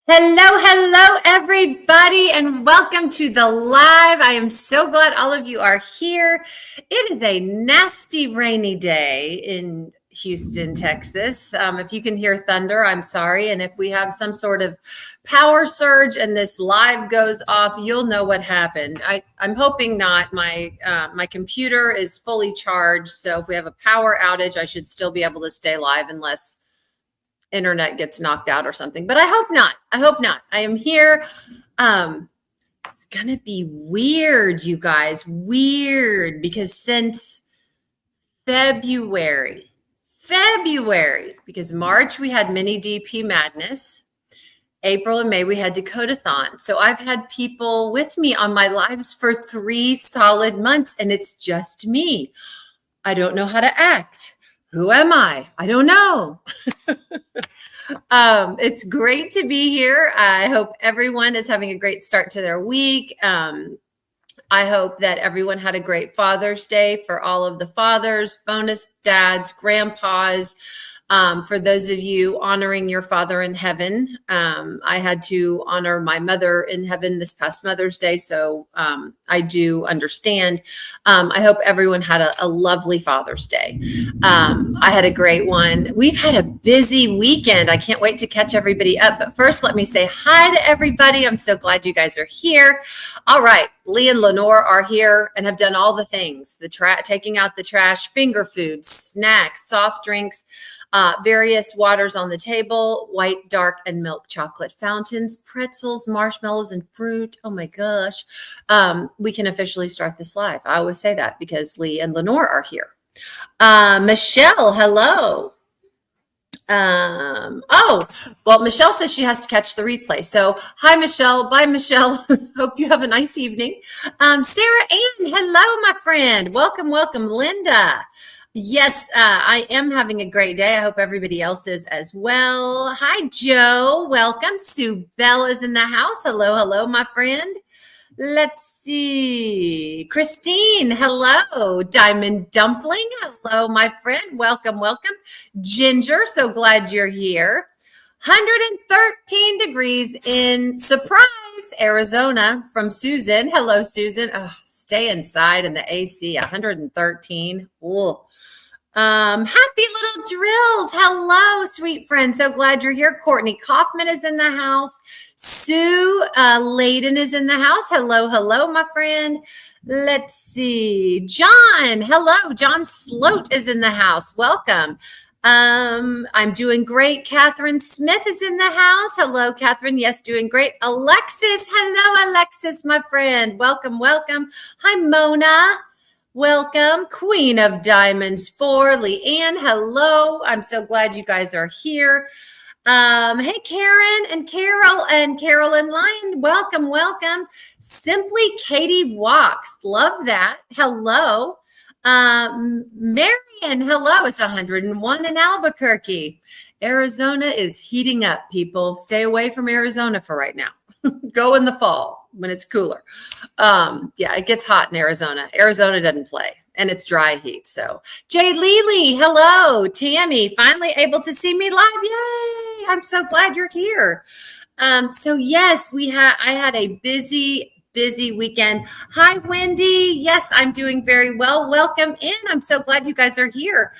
Hello, everybody, and welcome to the live. I am so glad all of you are here. It is a nasty, rainy day in Houston, Texas. If you can hear thunder, I'm sorry. And if we have some sort of power surge and this live goes off, you'll know what happened. I'm hoping not. My computer is fully charged, so if we have a power outage, I should still be able to stay live unless internet gets knocked out or something, but I hope not. I am here. It's gonna be weird, you guys. Weird, because since February, because March we had mini DP madness. April and May we had Dakotathon. So I've had people with me on my lives for 3 solid months, and it's just me. I don't know how to act. Who am I? I don't know. It's great to be here. I hope everyone is having a great start to their week. I hope that everyone had a great Father's Day for all of the fathers, bonus dads, grandpas. For those of you honoring your father in heaven, I had to honor my mother in heaven this past Mother's Day, so I do understand. I hope everyone had a lovely Father's Day. I had a great one. We've had a busy weekend. I can't wait to catch everybody up. But first, let me say hi to everybody. I'm so glad you guys are here. All right. Lee and Lenore are here and have done all the things, taking out the trash, finger foods, snacks, soft drinks, various waters on the table, white, dark, and milk chocolate fountains, pretzels, marshmallows, and fruit. Oh my gosh. We can officially start this live. I always say that because Lee and Lenore are here. Michelle, hello. Well, Michelle says she has to catch the replay. So hi, Michelle. Bye, Michelle. Hope you have a nice evening. Sarah Ann, hello, my friend. Welcome. Linda. Yes, I am having a great day. I hope everybody else is as well. Hi, Joe. Welcome. Sue Bell is in the house. Hello, my friend. Let's see. Christine, hello. Diamond Dumpling, hello, my friend. Welcome. Ginger, so glad you're here. 113 degrees in Surprise, Arizona from Susan. Hello, Susan. Oh, stay inside in the AC, 113. Ooh. Happy little drills. Hello, sweet friend. So glad you're here. Courtney Kaufman is in the house. Sue Layden is in the house. Hello, my friend. Let's see. John, hello. John Sloat is in the house. Welcome. I'm doing great. Catherine Smith is in the house. Hello, Catherine. Yes, doing great. Alexis, hello, Alexis, my friend. Welcome. Hi, Mona. Welcome, Queen of Diamonds 4, Leanne. Hello. I'm so glad you guys are here. Hey, Karen and Carol and Carolyn Lyon. Welcome. Simply Katie Walks. Love that. Hello. Marion, hello. It's 101 in Albuquerque. Arizona is heating up, people. Stay away from Arizona for right now. Go in the fall when it's cooler. Yeah, it gets hot in Arizona. Arizona doesn't play, and it's dry heat. So, Jay Lely, hello. Tammy, finally able to see me live. Yay! I'm so glad you're here. So yes, I had a busy weekend. Hi, Wendy. Yes, I'm doing very well. Welcome in. I'm so glad you guys are here.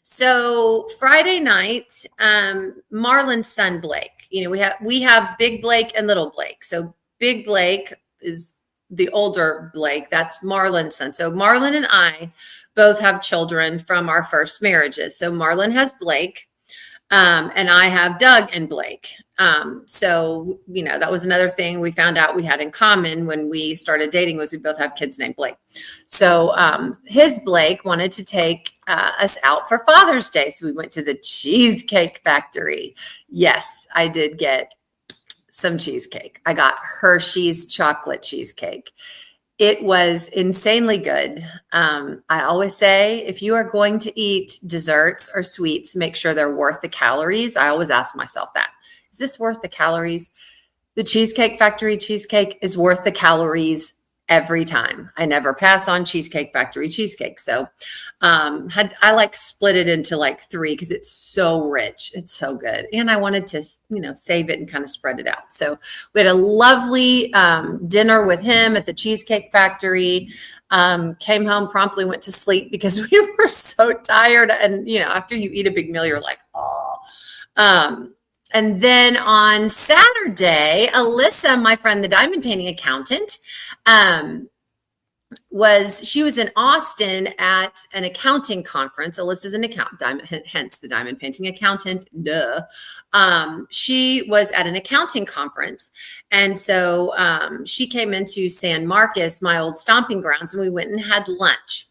So Friday night, Marlon's son Blake. We have Big Blake and Little Blake. So Big Blake is the older Blake. That's Marlon's son. So Marlon and I both have children from our first marriages. So Marlon has Blake, and I have Doug and Blake. So that was another thing we found out we had in common when we started dating was we both have kids named Blake. So his Blake wanted to take us out for Father's Day. So we went to the Cheesecake Factory. Yes, I did get some cheesecake. I got Hershey's chocolate cheesecake. It was insanely good. I always say, if you are going to eat desserts or sweets, make sure they're worth the calories. I always ask myself that. Is this worth the calories? The Cheesecake Factory cheesecake is worth the calories every time. I never pass on Cheesecake Factory cheesecake. So I like split it into like 3 because it's so rich. It's so good. And I wanted to, save it and kind of spread it out. So we had a lovely dinner with him at the Cheesecake Factory. Came home, promptly went to sleep because we were so tired. And, after you eat a big meal, you're like, oh. And then on Saturday, Alyssa, my friend, the diamond painting accountant, she was in Austin at an accounting conference. Alyssa's an hence the diamond painting accountant. Duh. She was at an accounting conference. And so she came into San Marcos, my old stomping grounds, and we went and had lunch.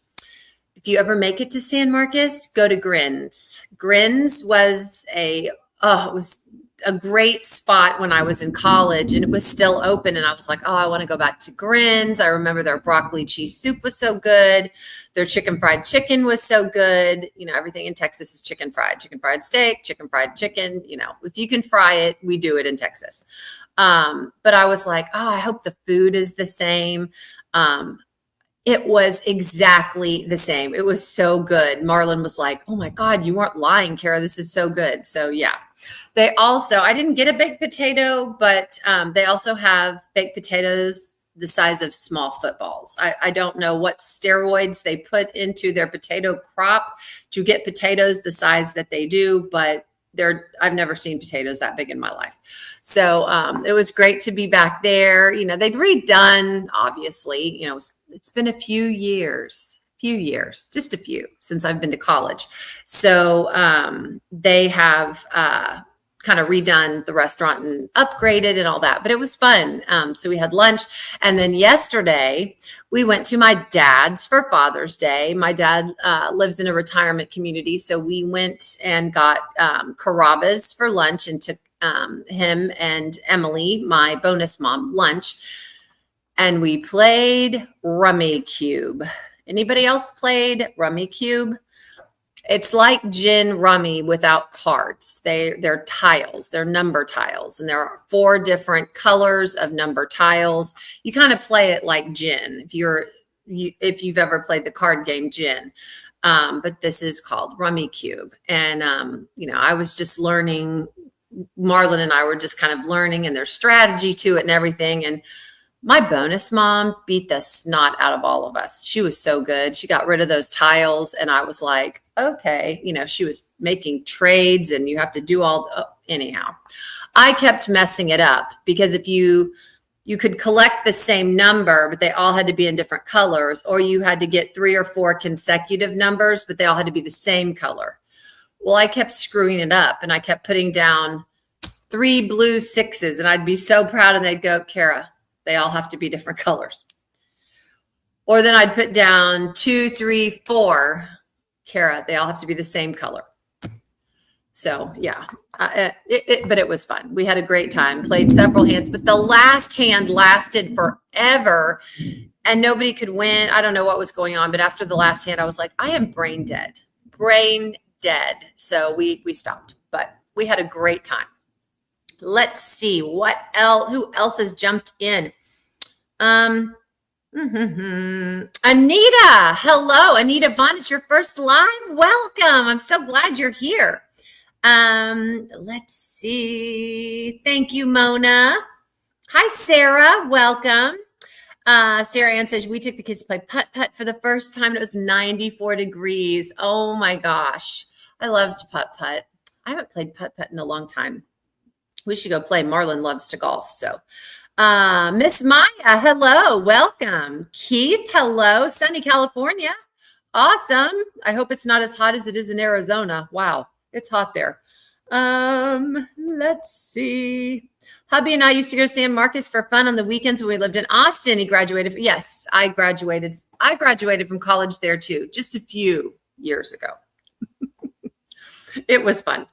If you ever make it to San Marcos, go to Grins. Grins was it was a great spot when I was in college, and it was still open. And I was like, oh, I want to go back to Grins. I remember their broccoli cheese soup was so good. Their fried chicken was so good. Everything in Texas is chicken fried steak, chicken fried chicken. If you can fry it, we do it in Texas. But I was like, oh, I hope the food is the same. It was exactly the same. It was so good. Marlon was like, oh my God, you weren't lying, Kara. This is so good. So yeah. I didn't get a baked potato, but they also have baked potatoes the size of small footballs. I don't know what steroids they put into their potato crop to get potatoes the size that they do, but I've never seen potatoes that big in my life. So it was great to be back there. They'd redone, obviously, it's been a few years, just a few since I've been to college. So they have kind of redone the restaurant and upgraded and all that, but it was fun. So we had lunch. And then yesterday we went to my dad's for Father's Day. My dad lives in a retirement community. So we went and got Carrabba's for lunch and took him and Emily, my bonus mom, lunch. And we played Rummy Cube. Anybody else played Rummy Cube? It's like gin rummy without cards. They're tiles. They're number tiles. And there are 4 different colors of number tiles. You kind of play it like gin if you've ever played the card game gin. But this is called Rummy Cube. And, I was just learning. Marlon and I were just kind of learning and their strategy to it and everything. And my bonus mom beat the snot out of all of us. She was so good. She got rid of those tiles. And I was like, okay, she was making trades and you have to do anyhow. I kept messing it up because if you could collect the same number, but they all had to be in different colors, or you had to get 3 or 4 consecutive numbers, but they all had to be the same color. Well, I kept screwing it up and I kept putting down 3 blue 6s and I'd be so proud and they'd go, Kara, they all have to be different colors. Or then I'd put down 2, 3, 4, Kara, they all have to be the same color. So yeah, but it was fun. We had a great time, played several hands, but the last hand lasted forever and nobody could win. I don't know what was going on, but after the last hand, I was like, I am brain dead. So we stopped, but we had a great time. Let's see who else has jumped in. Anita, hello. Anita Vaughn, it's your first live. Welcome. I'm so glad you're here. Let's see. Thank you, Mona. Hi, Sarah. Welcome. Sarah Ann says, we took the kids to play putt-putt for the first time. And it was 94 degrees. Oh my gosh. I loved putt-putt. I haven't played putt-putt in a long time. We should go play. Marlon loves to golf. So, Miss Maya, hello. Welcome. Keith, hello. Sunny California. Awesome. I hope it's not as hot as it is in Arizona. Wow. It's hot there. Let's see. Hubby and I used to go to San Marcos for fun on the weekends when we lived in Austin. He graduated. Yes, I graduated. I graduated from college there too, just a few years ago. It was fun.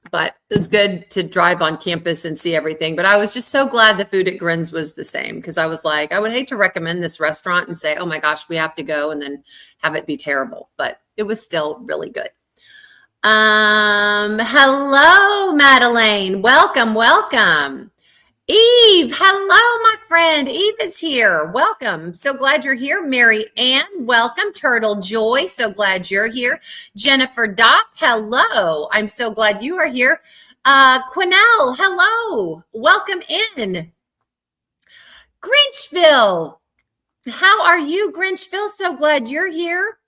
But it was good to drive on campus and see everything. But I was just so glad the food at Grins was the same because I was like, I would hate to recommend this restaurant and say, oh my gosh, we have to go and then have it be terrible. But it was still really good. Hello, Madeleine. Welcome. Eve, hello, my friend. Eve is here. Welcome. So glad you're here. Mary Ann, welcome. Turtle Joy, so glad you're here. Jennifer Dopp, hello. I'm so glad you are here. Quinnell, hello. Welcome in. Grinchville, how are you, Grinchville? So glad you're here.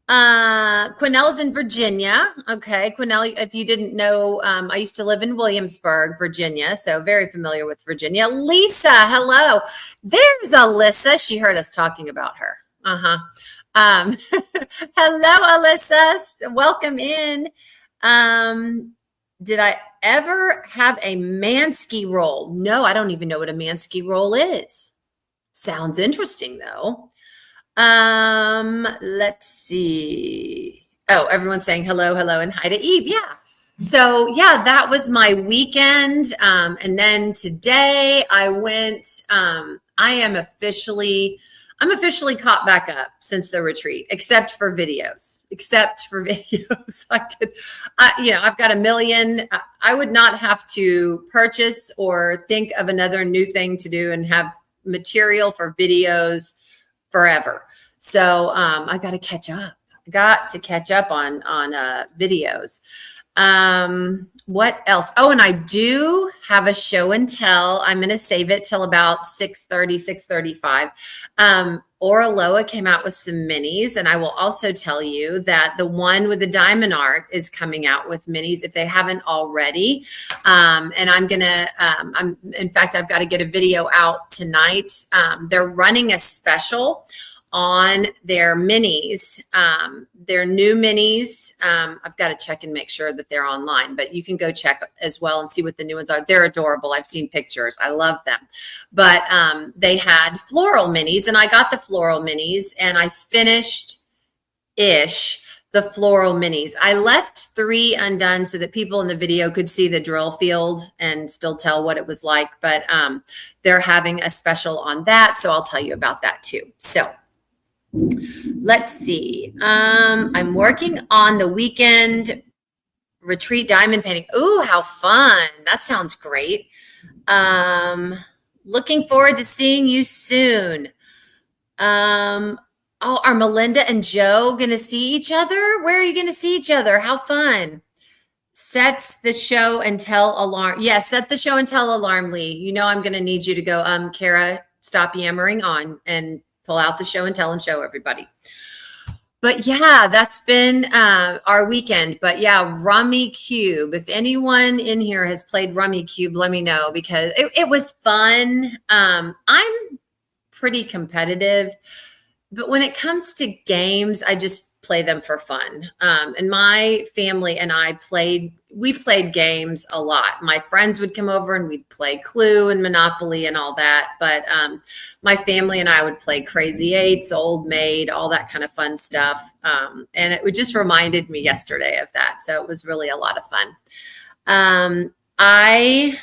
Quinnell's in Virginia. Okay, Quinnell, if you didn't know, I used to live in Williamsburg, Virginia, so very familiar with Virginia. Lisa, hello. There's Alyssa. She heard us talking about her. Um, hello, Alyssa. Welcome in. Did I ever have a Mansky roll? No, I don't even know what a Mansky roll is. Sounds interesting, though. Let's see. Oh, everyone's saying hello, hello, and hi to Eve. Yeah. So yeah, that was my weekend. And then today I went, I'm officially caught back up since the retreat, except for videos, I've got a million. I would not have to purchase or think of another new thing to do and have material for videos forever. So I got to catch up. I got to catch up on videos. What else? Oh, and I do have a show and tell. I'm going to save it till about 6:30, 6:35. Oraloa came out with some minis, and I will also tell you that the one with the diamond art is coming out with minis if they haven't already. And I'm going to, in fact, I've got to get a video out tonight. They're running a special on their minis, their new minis. I've got to check and make sure that they're online, but you can go check as well and see what the new ones are. They're adorable. I've seen pictures. I love them. But they had floral minis, and I got the floral minis, and I finished the floral minis. I left 3 undone so that people in the video could see the drill field and still tell what it was like. But they're having a special on that, so I'll tell you about that too. So let's see. I'm working on the weekend retreat diamond painting. Ooh, how fun. That sounds great. Looking forward to seeing you soon. Oh, are Melinda and Joe going to see each other? Where are you going to see each other? How fun. Sets the show and tell alarm. Yeah, set the show and tell alarm, Lee. You know I'm going to need you to go, Kara, stop yammering on and pull out the show and tell and show everybody. But yeah, that's been our weekend. But yeah, Rummy Cube. If anyone in here has played Rummy Cube, let me know, because it was fun. I'm pretty competitive, but when it comes to games, I just play them for fun. And my family and I we played games a lot. My friends would come over and we'd play Clue and Monopoly and all that. But my family and I would play Crazy Eights, Old Maid, all that kind of fun stuff. And it just reminded me yesterday of that. So it was really a lot of fun. I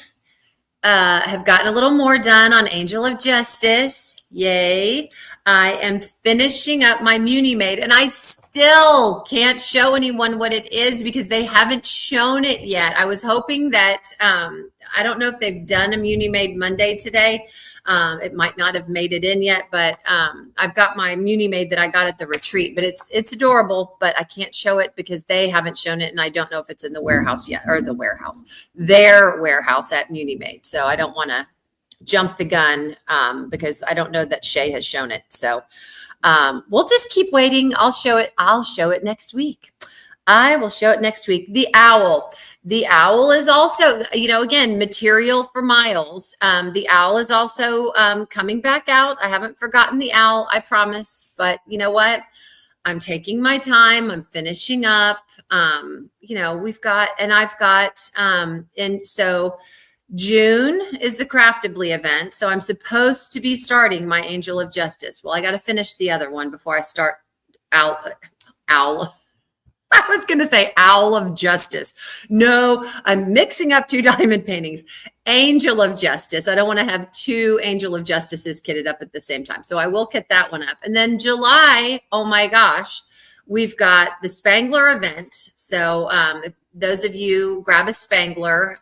have gotten a little more done on Angel of Justice. Yay. I am finishing up my Muni Made, and I still can't show anyone what it is because they haven't shown it yet. I was hoping that, I don't know if they've done a Muni Made Monday today. It might not have made it in yet, but I've got my Muni Made that I got at the retreat, but it's adorable, but I can't show it because they haven't shown it, and I don't know if it's in the warehouse yet, or their warehouse at Muni Made. So I don't want to jump the gun because I don't know that Shay has shown it. So we'll just keep waiting. I'll show it next week. I will show it next week. The owl is also, again, material for Miles. The owl is also coming back out. I haven't forgotten the owl, I promise. But you know what? I'm taking my time. I'm finishing up. And so June is the Craftably event. So I'm supposed to be starting my Angel of Justice. Well, I got to finish the other one before I start owl. I was going to say Owl of Justice. No, I'm mixing up 2 diamond paintings. Angel of Justice. I don't want to have 2 Angel of Justices kitted up at the same time. So I will kit that one up. And then July, oh my gosh, we've got the Spangler event. So if those of you grab a Spangler,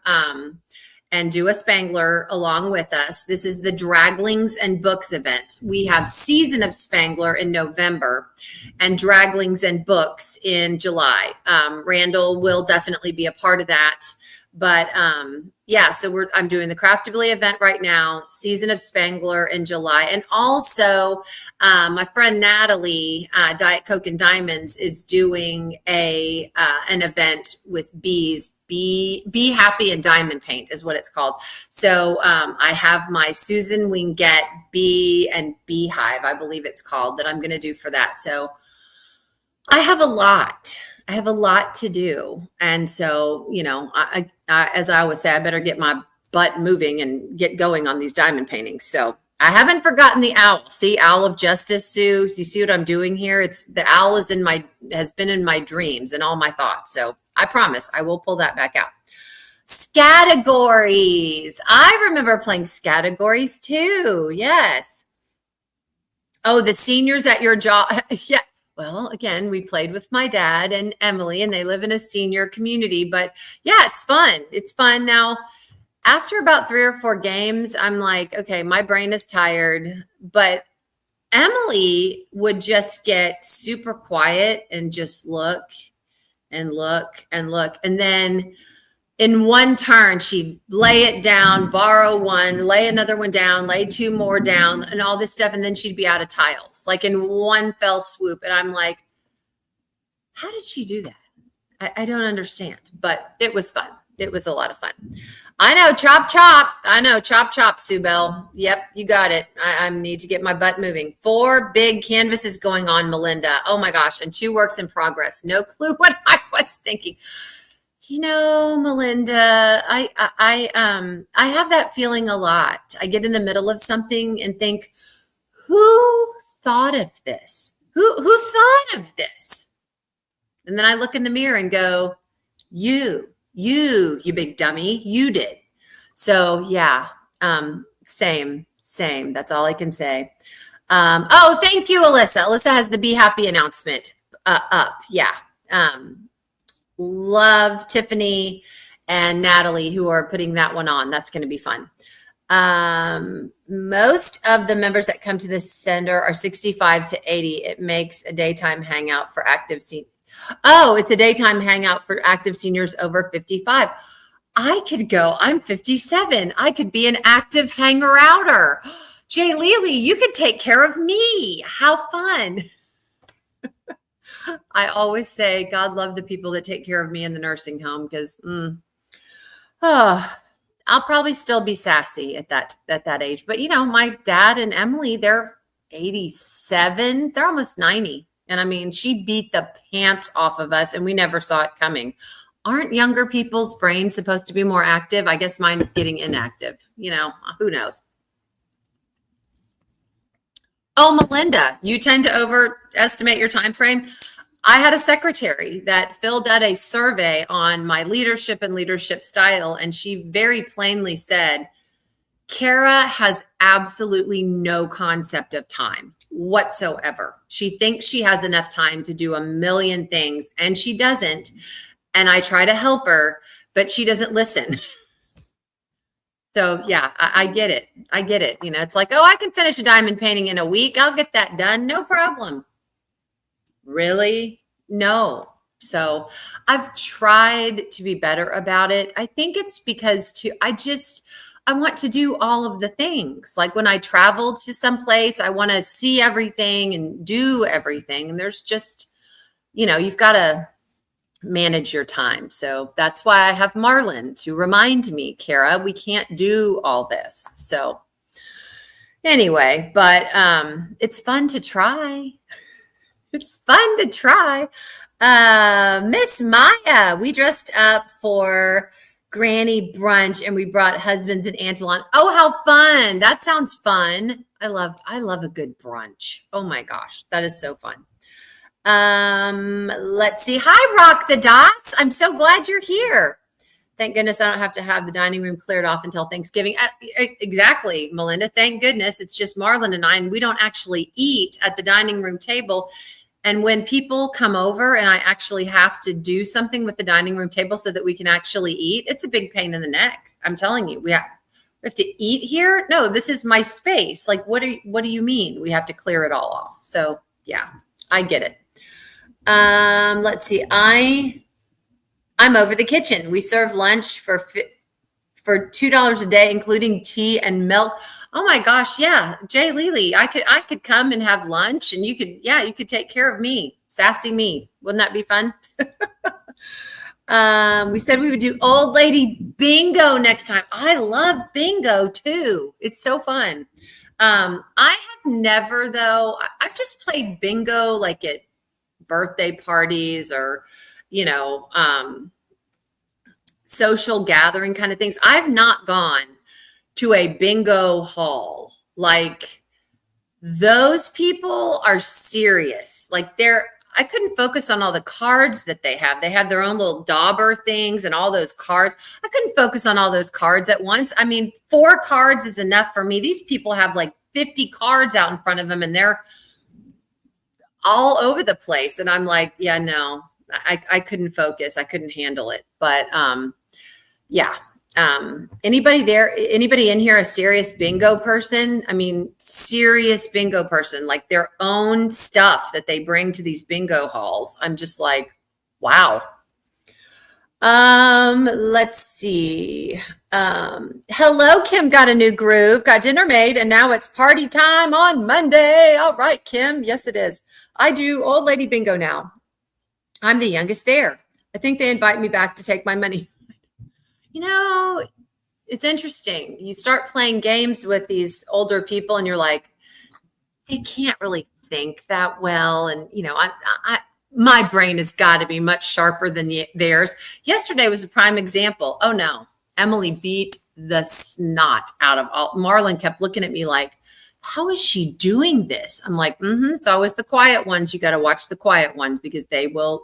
and do a Spangler along with us. This is the Draglings and Books event. We have Season of Spangler in November and Draglings and Books in July. Randall will definitely be a part of that. But yeah, so I'm doing the Craftably event right now, Season of Spangler in July. And also my friend Natalie, Diet Coke and Diamonds, is doing an event with bees. Be Happy and Diamond Paint is what it's called. So I have my Susan Wingett Bee and Beehive, I believe it's called, that I'm going to do for that. So I have a lot. I have a lot to do. And so, you know, I as I always say, I better get my butt moving and get going on these diamond paintings. So I haven't forgotten the owl. See, Owl of Justice, Sue. You see what I'm doing here? It's the owl has been in my dreams and all my thoughts. So I promise I will pull that back out. Scattergories. I remember playing Scattergories too. Yes. Oh, the seniors at your job. Yeah. Well, again, we played with my dad and Emily, and they live in a senior community. But yeah, it's fun. It's fun. Now, after about 3 or 4 games, I'm like, okay, my brain is tired. But Emily would just get super quiet and just look and look and look. And then in one turn, she'd lay it down, borrow one, lay another one down, lay 2 more down, and all this stuff. And then she'd be out of tiles, like in one fell swoop. And I'm like, how did she do that? I don't understand, but it was fun. It was a lot of fun. I know, chop, chop. I know, chop, chop, Sue Bell. Yep, you got it. I need to get my butt moving. 4 big canvases going on, Melinda. Oh my gosh, and 2 works in progress. No clue what I was thinking. You know, Melinda, I have that feeling a lot. I get in the middle of something and think, who thought of this? Who thought of this? And then I look in the mirror and go, you big dummy, you did. So yeah, same. That's all I can say. Oh, thank you, Alyssa. Alyssa has the Be Happy announcement up. Yeah. Love Tiffany and Natalie who are putting that one on. That's going to be fun. Most of the members that come to this center are 65 to 80. It makes a daytime hangout for active seniors. Oh, it's a daytime hangout for active seniors over 55. I could go. I'm 57. I could be an active hanger-outer. Jay Lely, you could take care of me. How fun. I always say God love the people that take care of me in the nursing home because I'll probably still be sassy at that age. But, you know, my dad and Emily, they're 87. They're almost 90. And I mean, she beat the pants off of us and we never saw it coming. Aren't younger people's brains supposed to be more active? I guess mine is getting inactive. You know, who knows? Oh, Melinda, you tend to overestimate your time frame. I had a secretary that filled out a survey on my leadership and leadership style, and she very plainly said, Kara has absolutely no concept of time whatsoever. She thinks she has enough time to do a million things, and she doesn't. And I try to help her, but she doesn't listen. So yeah, I get it. I get it. You know, it's like, oh, I can finish a diamond painting in a week. I'll get that done. No problem. Really? No. So I've tried to be better about it. I think it's because I want to do all of the things. Like when I travel to some place, I want to see everything and do everything. And there's just, you know, you've got to manage your time. So that's why I have Marlon to remind me, Kara, we can't do all this. So anyway, but it's fun to try. It's fun to try. Miss Maya, we dressed up for Granny brunch and we brought husbands and auntie along. Oh, how fun. That sounds fun. I love a good brunch. Oh my gosh, that is so fun. Let's see. Hi, Rock the Dots. I'm so glad you're here. Thank goodness I don't have to have the dining room cleared off until Thanksgiving. Exactly, Melinda. Thank goodness it's just Marlon and I, and we don't actually eat at the dining room table. And when people come over and I actually have to do something with the dining room table so that we can actually eat, it's a big pain in the neck. I'm telling you, we have to eat here. No, this is my space. Like, what do you mean? We have to clear it all off. So yeah, I get it. Let's see. I'm over the kitchen. We serve lunch for $2 a day, including tea and milk. Oh my gosh, yeah, Jay Lely, I could come and have lunch, and you could take care of me, sassy me. Wouldn't that be fun? We said we would do old lady bingo next time. I love bingo too. It's so fun. I have never though. I've just played bingo like at birthday parties or, you know, social gathering kind of things. I've not gone to a bingo hall. Like, those people are serious. Like, I couldn't focus on all the cards that they have. They have their own little dauber things and all those cards. I couldn't focus on all those cards at once. I mean, 4 cards is enough for me. These people have like 50 cards out in front of them and they're all over the place. And I'm like, yeah, no, I couldn't focus. I couldn't handle it. But yeah. Anybody in here a serious bingo person? I mean, serious bingo person, like their own stuff that they bring to these bingo halls. I'm just like, wow. Let's see. Hello, Kim got a new groove, got dinner made, and now it's party time on Monday. All right, Kim. Yes, it is. I do old lady bingo now. I'm the youngest there. I think they invite me back to take my money. You know, it's interesting. You start playing games with these older people and you're like, they can't really think that well. And, you know, my brain has got to be much sharper than theirs. Yesterday was a prime example. Oh no, Emily beat the snot out of all. Marlon kept looking at me like, how is she doing this? I'm like, it's always the quiet ones. You got to watch the quiet ones because they will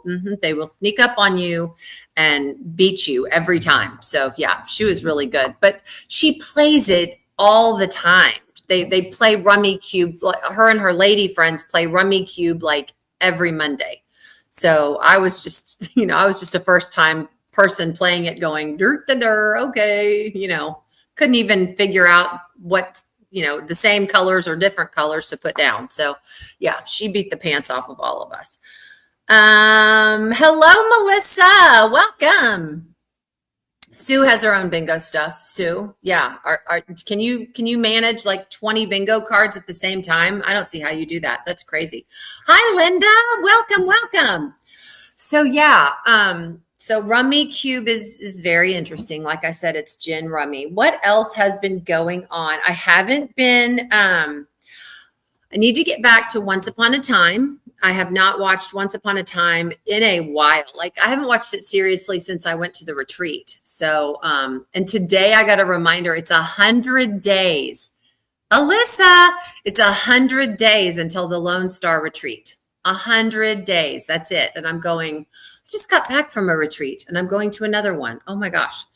sneak up on you and beat you every time. So yeah, she was really good, but she plays it all the time. They play Rummy Cube. Her and her lady friends play Rummy Cube like every Monday. So I was just a first time person playing it going, dirt, okay, couldn't even figure out what, the same colors or different colors to put down. So yeah, she beat the pants off of all of us. Hello, Melissa. Welcome. Sue has her own bingo stuff. Sue. Yeah. Can you manage like 20 bingo cards at the same time? I don't see how you do that. That's crazy. Hi, Linda. Welcome. So yeah, so Rummy Cube is very interesting. Like I said, it's gin rummy. What else has been going on? I haven't been, I need to get back to Once Upon a Time. I have not watched Once Upon a Time in a while. Like, I haven't watched it seriously since I went to the retreat. So, and today I got a reminder, it's 100 days. Alyssa, it's 100 days until the Lone Star retreat. 100 days. That's it. And I'm going, I just got back from a retreat and I'm going to another one. Oh my gosh.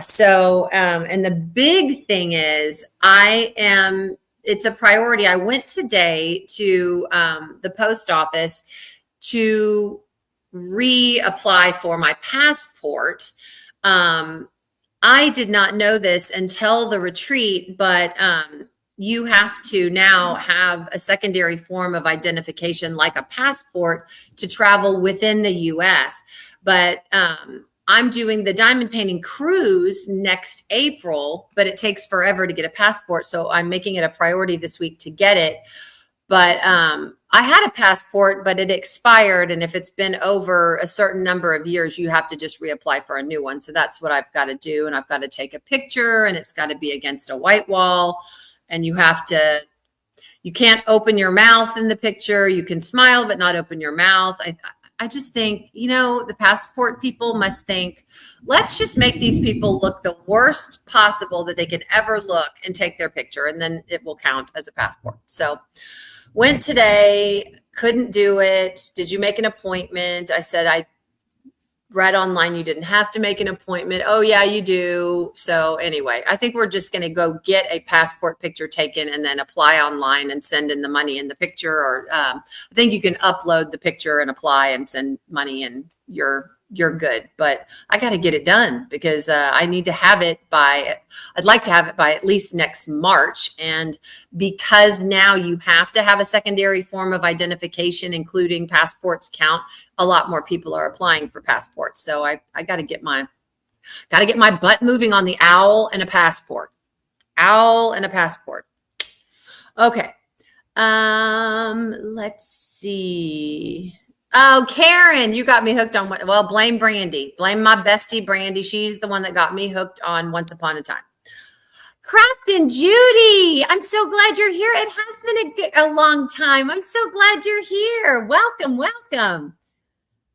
So, and the big thing is it's a priority. I went today to the post office to reapply for my passport. I did not know this until the retreat, but you have to now have a secondary form of identification like a passport to travel within the US. But I'm doing the diamond painting cruise next April, but it takes forever to get a passport. So I'm making it a priority this week to get it. But I had a passport, but it expired. And if it's been over a certain number of years, you have to just reapply for a new one. So that's what I've got to do. And I've got to take a picture and it's got to be against a white wall. And you can't open your mouth in the picture. You can smile, but not open your mouth. I just think, the passport people must think, let's just make these people look the worst possible that they can ever look and take their picture. And then it will count as a passport. So went today, couldn't do it. Did you make an appointment? I said, I read online you didn't have to make an appointment. Oh yeah, you do. So anyway, I think we're just going to go get a passport picture taken and then apply online and send in the money in the picture. Or I think you can upload the picture and apply and send money, and you're good. But I got to get it done because I need to have it by, I'd like to have it by at least next March. And because now you have to have a secondary form of identification, including passports count, a lot more people are applying for passports. So I got to get my butt moving on the owl and a passport. Owl and a passport. Okay. Let's see. Oh, Karen, you got me hooked on what? Well, blame Brandy. Blame my bestie, Brandy. She's the one that got me hooked on Once Upon a Time. Crafton Judy, I'm so glad you're here. It has been a long time. I'm so glad you're here. Welcome, welcome.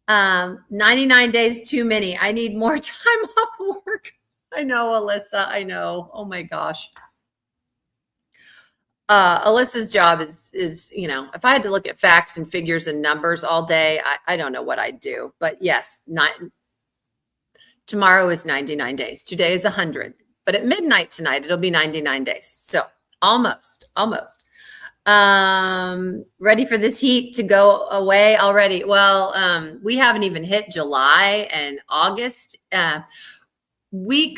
99 days too many. I need more time off work. I know, Alyssa. I know. Oh my gosh. Alyssa's job is, you know, if I had to look at facts and figures and numbers all day, I don't know what I'd do. But yes, tomorrow is 99 days. Today is 100. But at midnight tonight, it'll be 99 days. So almost. Ready for this heat to go away already? Well, we haven't even hit July and August. We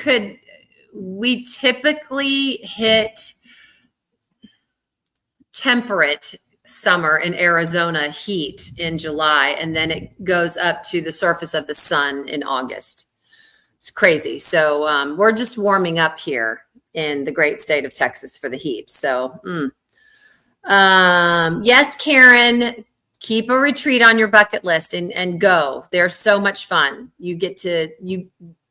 typically hit temperate summer in Arizona heat in July, and then it goes up to the surface of the sun in August. It's crazy. So we're just warming up here in the great state of Texas for the heat. So yes, Karen, keep a retreat on your bucket list and go. They're so much fun.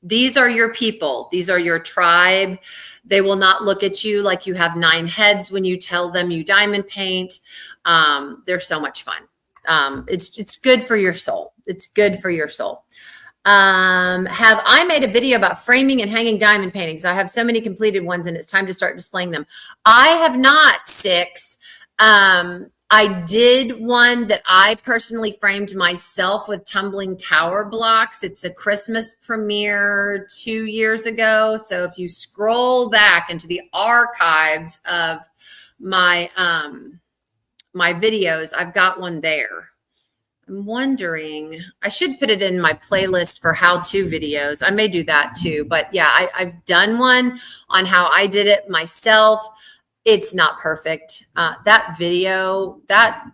These are your people. These are your tribe. They will not look at you like you have 9 heads when you tell them you diamond paint. They're so much fun. It's good for your soul. It's good for your soul. Have I made a video about framing and hanging diamond paintings? I have so many completed ones and it's time to start displaying them. I have not, Six. I did one that I personally framed myself with tumbling tower blocks. It's a Christmas premiere 2 years ago. So if you scroll back into the archives of my my videos, I've got one there. I'm wondering, I should put it in my playlist for how-to videos. I may do that too. But yeah, I've done one on how I did it myself. It's not perfect. That video, that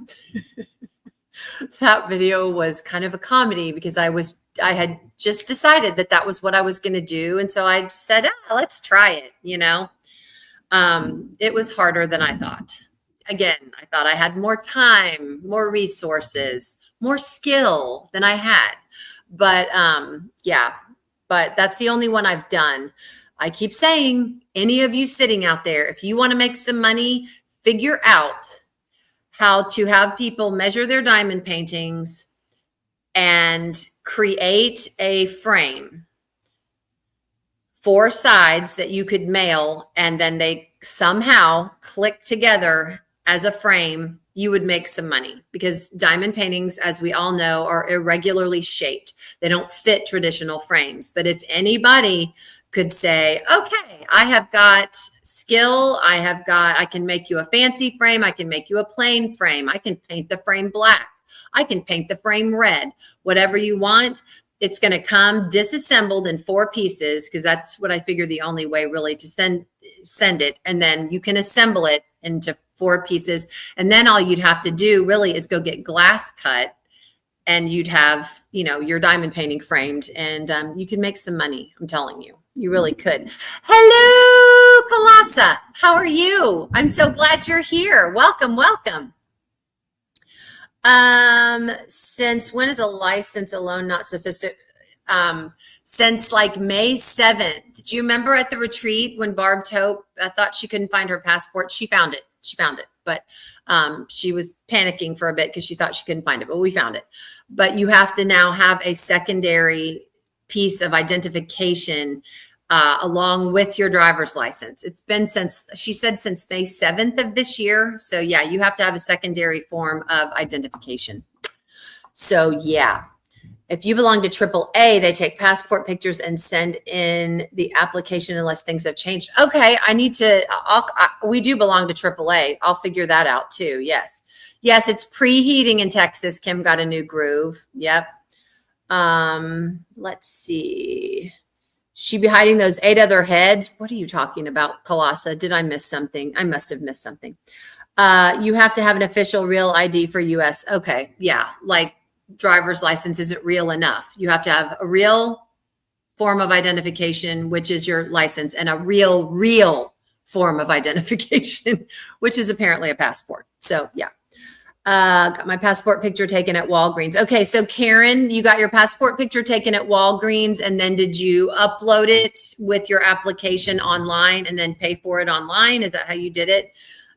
video was kind of a comedy because I had just decided that was what I was going to do. And so I said, let's try it. You know, it was harder than I thought. Again, I thought I had more time, more resources, more skill than I had. But yeah, but that's the only one I've done. I keep saying, any of you sitting out there, if you want to make some money, figure out how to have people measure their diamond paintings and create a frame, 4 sides that you could mail, and then they somehow click together as a frame. You would make some money because diamond paintings, as we all know, are irregularly shaped. They don't fit traditional frames. But if anybody could say, okay, I have got skill. I can make you a fancy frame. I can make you a plain frame. I can paint the frame black. I can paint the frame red, whatever you want. It's going to come disassembled in 4 pieces because that's what I figure the only way really to send it. And then you can assemble it into 4 pieces. And then all you'd have to do really is go get glass cut and you'd have, you know, your diamond painting framed and you can make some money. I'm telling you. You really could. Hello, Kalasa. How are you? I'm so glad you're here. Welcome, welcome. Since when is a license alone not sophisticated? Since like May 7th. Do you remember at the retreat when Barb Tope thought she couldn't find her passport? She found it. But she was panicking for a bit because she thought she couldn't find it, but we found it. But you have to now have a secondary piece of identification along with your driver's license. It's been since May 7th of this year. So yeah, you have to have a secondary form of identification. So yeah, If you belong to AAA, they take passport pictures and send in the application unless things have changed. Okay, I need to, we do belong to AAA. I'll figure that out too. Yes. Yes, it's preheating in Texas. Kim got a new groove. Yep. Let's see. She be hiding those 8 other heads. What are you talking about, Kalasa? Did I miss something? I must have missed something. You have to have an official real ID for US. Okay. Yeah. Like driver's license isn't real enough. You have to have a real form of identification, which is your license, and a real form of identification, which is apparently a passport. So yeah. Got my passport picture taken at Walgreens. Okay, so Karen, you got your passport picture taken at Walgreens, and then did you upload it with your application online and then pay for it online? Is that how you did it?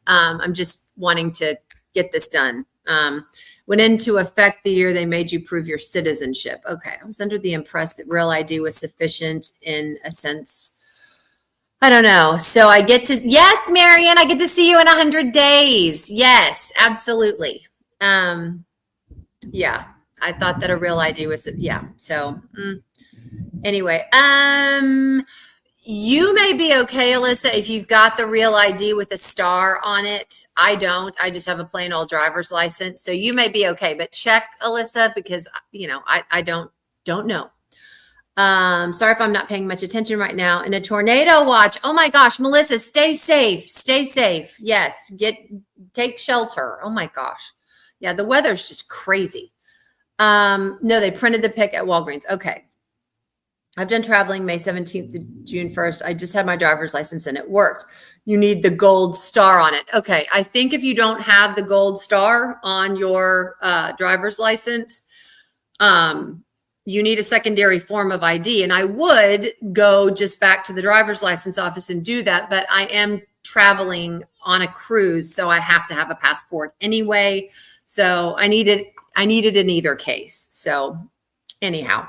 I'm just wanting to get this done. Went into effect the year they made you prove your citizenship. Okay, I was under the impression that Real ID was sufficient in a sense. I don't know. So I get to, yes, Marion, I get to see you in 100 days. Yes, absolutely. Yeah, I thought that a real ID was, yeah. So anyway, you may be okay, Alyssa, if you've got the real ID with a star on it. I don't. I just have a plain old driver's license. So you may be okay, but check, Alyssa, because, you know, I don't know. Sorry if I'm not paying much attention right now. In a tornado watch. Oh my gosh, Melissa, stay safe. Stay safe. Yes. Take shelter. Oh my gosh. Yeah. The weather's just crazy. No, they printed the pic at Walgreens. Okay. I've done traveling May 17th to June 1st. I just had my driver's license and it worked. You need the gold star on it. Okay. I think if you don't have the gold star on your driver's license, you need a secondary form of ID. And I would go just back to the driver's license office and do that. But I am traveling on a cruise, so I have to have a passport anyway. So I need it in either case. So anyhow,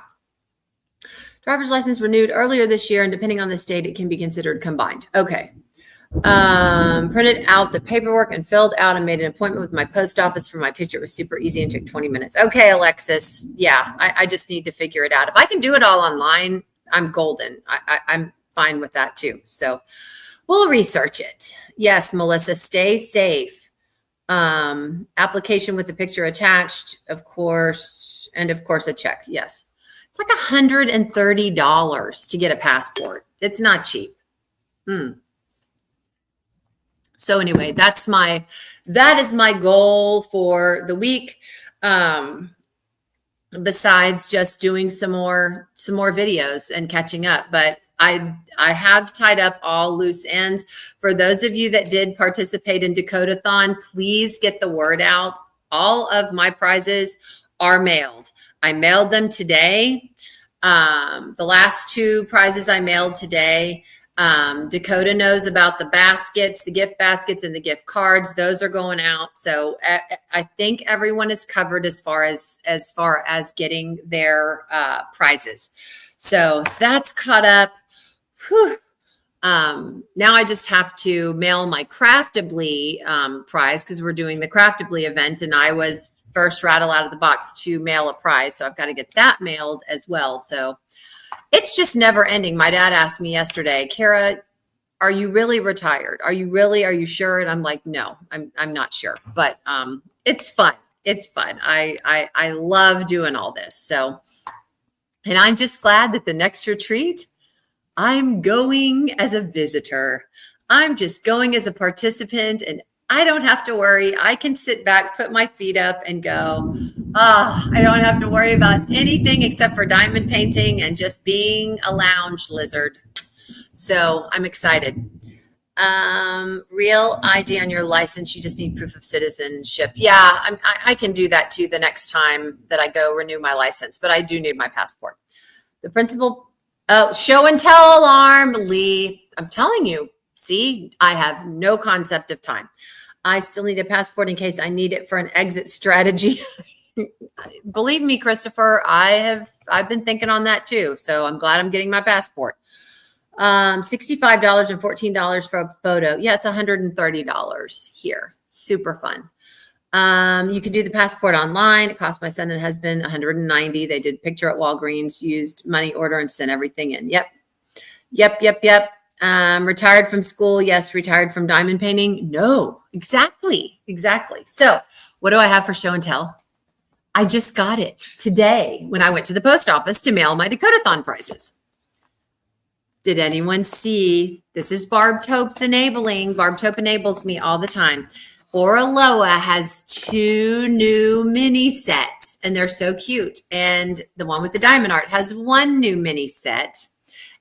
driver's license renewed earlier this year, and depending on the state, it can be considered combined. Okay. Printed out the paperwork and filled out and made an appointment with my post office for my picture. It was super easy and took 20 minutes. Okay, Alexis. Yeah, I just need to figure it out. If I can do it all online, I'm golden. I'm fine with that too. So we'll research it. Yes, Melissa, stay safe. Application with the picture attached, of course, and of course a check. Yes. It's like $130 to get a passport. It's not cheap. So anyway, that is my goal for the week. Besides just doing some more videos and catching up, but I have tied up all loose ends. For those of you that did participate in Dakotathon, please get the word out. All of my prizes are mailed. I mailed them today. The last 2 prizes I mailed today. Dakota knows about the baskets, the gift baskets and the gift cards. Those are going out. So I think everyone is covered as far as getting their prizes. So that's caught up. Whew. Now I just have to mail my Craftably prize because we're doing the Craftably event, and I was first rattle out of the box to mail a prize. So I've got to get that mailed as well. So it's just never ending. My dad asked me yesterday, Kara, are you really retired? Are you sure? And I'm like, no, I'm not sure, but it's fun. It's fun. I love doing all this. So, and I'm just glad that the next retreat, I'm going as a visitor. I'm just going as a participant, and I don't have to worry. I can sit back, put my feet up and go, I don't have to worry about anything except for diamond painting and just being a lounge lizard. So I'm excited. Real ID on your license. You just need proof of citizenship. Yeah, I can do that too the next time that I go renew my license, but I do need my passport. The principal, show and tell alarm, Lee. I'm telling you, see, I have no concept of time. I still need a passport in case I need it for an exit strategy. Believe me, Christopher, I've been thinking on that too. So I'm glad I'm getting my passport. $65 and $14 for a photo. Yeah, it's $130 here. Super fun. You could do the passport online. It cost my son and husband $190. They did picture at Walgreens, used money order, and sent everything in. Yep. Retired from school. Yes. Retired from diamond painting. No, exactly. So what do I have for show and tell? I just got it today when I went to the post office to mail my Dakotathon prizes. Did anyone see? This is Barb Tope's enabling. Barb Tope enables me all the time. Oraloa has 2 new mini sets, and they're so cute. And the one with the diamond art has 1 new mini set.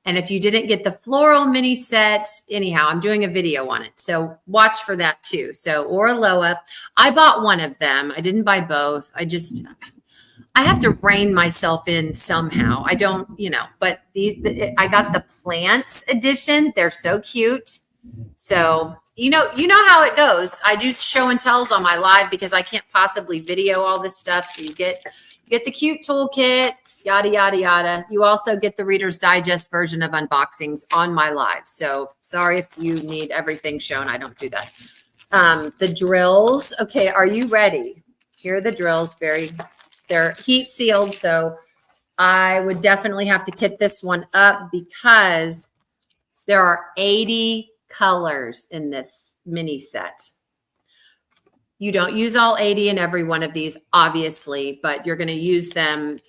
And if you didn't get the floral mini set, anyhow, I'm doing a video on it. So watch for that too. So Oraloa, I bought one of them. I didn't buy both. I have to rein myself in somehow. I don't, but I got the plants edition. They're so cute. So, you know how it goes. I do show and tells on my live because I can't possibly video all this stuff. So you get the cute toolkit, yada, yada, yada. You also get the Reader's Digest version of unboxings on my live. So sorry if you need everything shown. I don't do that. The drills. Okay. Are you ready? Here are the drills. They're heat sealed. So I would definitely have to kit this one up because there are 80 colors in this mini set. You don't use all 80 in every one of these, obviously, but you're going to use them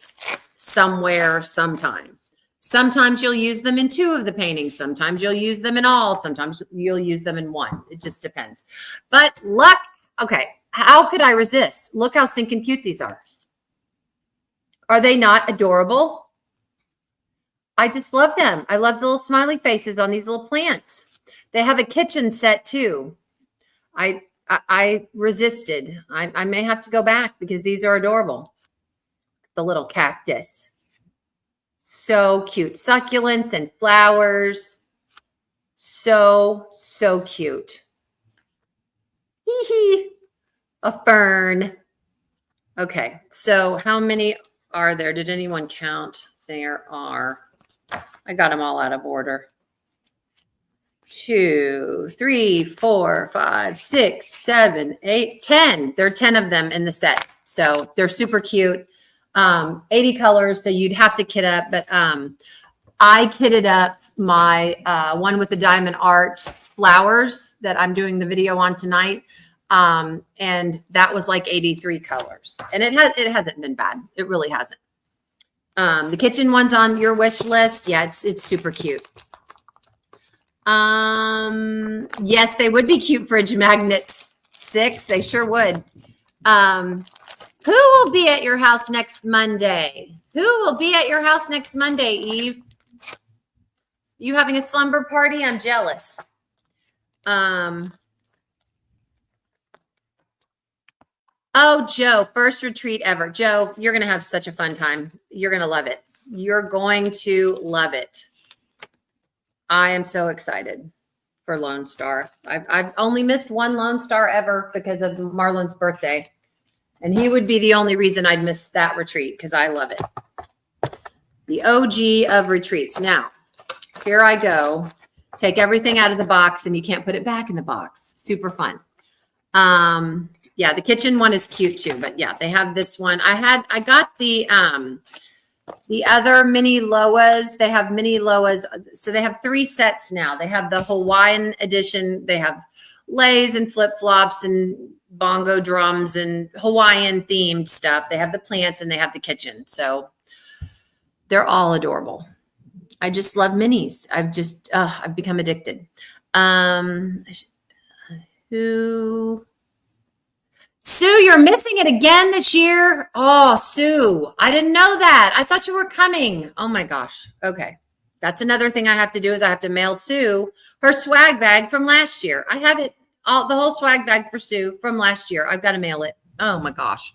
somewhere, sometime. Sometimes you'll use them in 2 of the paintings. Sometimes you'll use them in all. Sometimes you'll use them in 1. It just depends. But look, okay, how could I resist? Look how stinking cute these are. Are they not adorable? I just love them. I love the little smiley faces on these little plants. They have a kitchen set too. I resisted. I may have to go back because these are adorable. The little cactus. So cute. Succulents and flowers. So cute. Hee hee. A fern. Okay. So how many are there? Did anyone count? There are. I got them all out of order. 2, 3, 4, 5, 6, 7, 8, 10. There are 10 of them in the set. So they're super cute. 80 colors. So you'd have to kit up, but I kitted up my one with the diamond art flowers that I'm doing the video on tonight. And that was like 83 colors. And it hasn't been bad. It really hasn't. The kitchen one's on your wish list. Yeah, it's super cute. Yes, they would be cute fridge magnets. 6, they sure would. Who will be at your house next Monday? Who will be at your house next Monday, Eve? You having a slumber party? I'm jealous. Oh, Joe, first retreat ever. Joe, you're going to have such a fun time. You're going to love it. You're going to love it. I am so excited for Lone Star. I've only missed 1 Lone Star ever because of Marlon's birthday. And he would be the only reason I'd miss that retreat because I love it. The OG of retreats. Now, here I go. Take everything out of the box and you can't put it back in the box. Super fun. Yeah, the kitchen one is cute too, but yeah, they have this one. I got the other mini Loas. They have mini Loas. So they have 3 sets now. They have the Hawaiian edition. They have leis and flip-flops and bongo drums and Hawaiian themed stuff. They have the plants and they have the kitchen. So they're all adorable. I just love minis. I've become addicted. Sue, you're missing it again this year. Oh, Sue, I didn't know that. I thought you were coming. Oh my gosh. Okay. That's another thing I have to do is I have to mail Sue her swag bag from last year. I have it the whole swag bag for Sue from last year. I've got to mail it. Oh my gosh.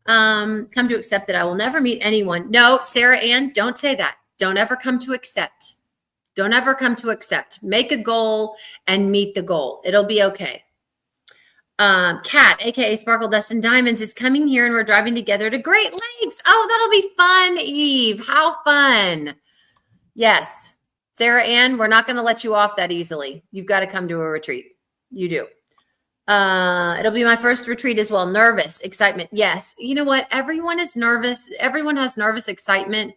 Come to accept it. I will never meet anyone. No, Sarah Ann, don't say that. Don't ever come to accept. Don't ever come to accept. Make a goal and meet the goal. It'll be okay. Kat, aka Sparkle Dust and Diamonds, is coming here and we're driving together to Great Lakes. Oh, that'll be fun, Eve. How fun. Yes. Sarah Ann, we're not going to let you off that easily. You've got to come to a retreat. You do. It'll be my first retreat as well. Nervous, excitement. Yes. You know what? Everyone is nervous. Everyone has nervous excitement.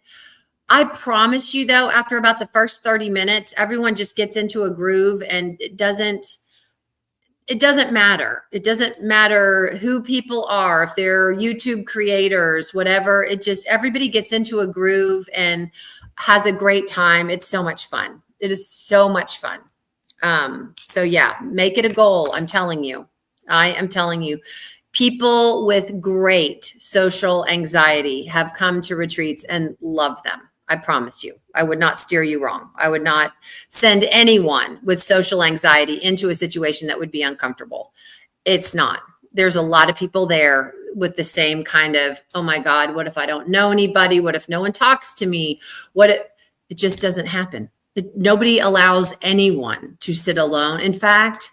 I promise you though, after about the first 30 minutes, everyone just gets into a groove and it doesn't matter. It doesn't matter who people are, if they're YouTube creators, whatever. It just, everybody gets into a groove and has a great time. It's so much fun. It is so much fun. So yeah, make it a goal. I'm telling you, I am telling you, people with great social anxiety have come to retreats and love them. I promise you, I would not steer you wrong. I would not send anyone with social anxiety into a situation that would be uncomfortable. It's not. There's a lot of people there with the same kind of, oh my God, what if I don't know anybody? What if no one talks to me? It just doesn't happen. Nobody allows anyone to sit alone. In fact,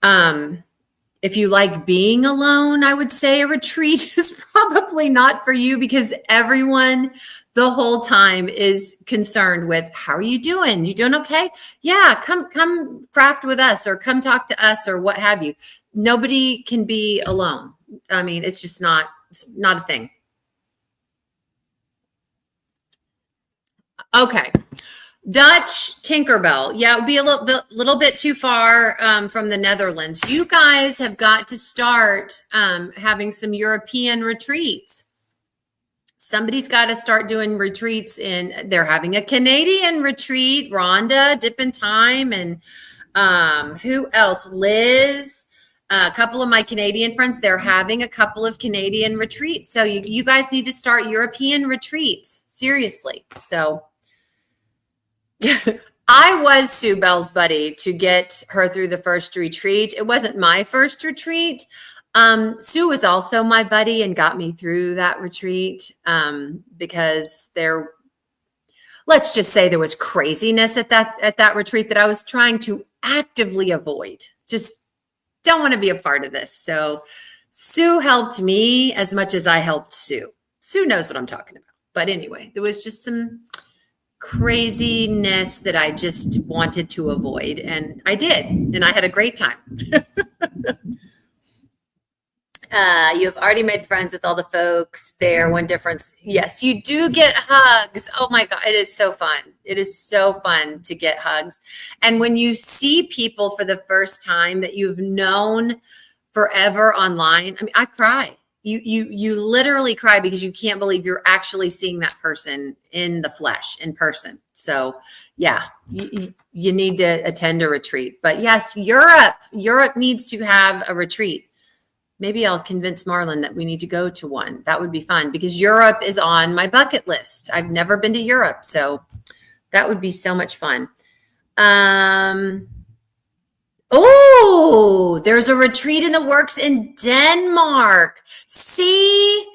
if you like being alone, I would say a retreat is probably not for you, because everyone the whole time is concerned with, how are you doing? You doing okay? Yeah, come craft with us, or come talk to us, or what have you. Nobody can be alone. I mean, it's just not a thing. Okay. Dutch Tinkerbell. Yeah, it would be a little bit too far from the Netherlands. You guys have got to start having some European retreats. Somebody's got to start doing retreats they're having a Canadian retreat, Rhonda, Dip in Time, and who else? Liz, a couple of my Canadian friends, they're having a couple of Canadian retreats. So you guys need to start European retreats, seriously. So I was Sue Bell's buddy to get her through the first retreat. It wasn't my first retreat. Sue was also my buddy and got me through that retreat because let's just say there was craziness at that retreat that I was trying to actively avoid. Just don't want to be a part of this. So Sue helped me as much as I helped Sue. Sue knows what I'm talking about. But anyway, there was just some craziness that I just wanted to avoid, and I did, and I had a great time. You have already made friends with all the folks there. One difference, yes, you do get hugs. Oh my God, it is so fun. It is so fun to get hugs. And when you see people for the first time that you've known forever online, I mean, I cry. You literally cry because you can't believe you're actually seeing that person in the flesh, in person. So yeah, you need to attend a retreat. But yes, Europe needs to have a retreat. Maybe I'll convince Marlon that we need to go to one. That would be fun, because Europe is on my bucket list. I've never been to Europe, so that would be so much fun. Oh, there's a retreat in the works in Denmark. See?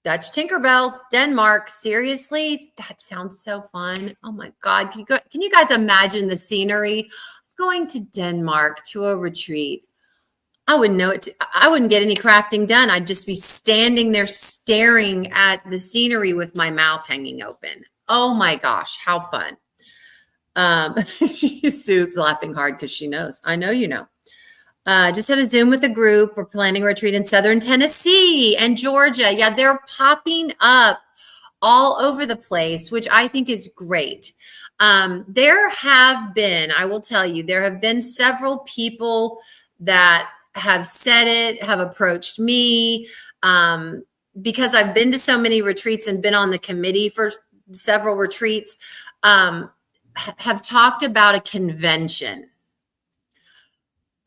Dutch Tinkerbell, Denmark. Seriously? That sounds so fun. Oh my God. Can you guys imagine the scenery? Going to Denmark to a retreat. I wouldn't know it. I wouldn't get any crafting done. I'd just be standing there staring at the scenery with my mouth hanging open. Oh my gosh, how fun. Sue's laughing hard because she knows. I know you know. Just had a Zoom with a group. We're planning a retreat in Southern Tennessee and Georgia. Yeah, they're popping up all over the place, which I think is great. There have been, I will tell you, there have been several people that have said it, have approached me, because I've been to so many retreats and been on the committee for several retreats, have talked about a convention.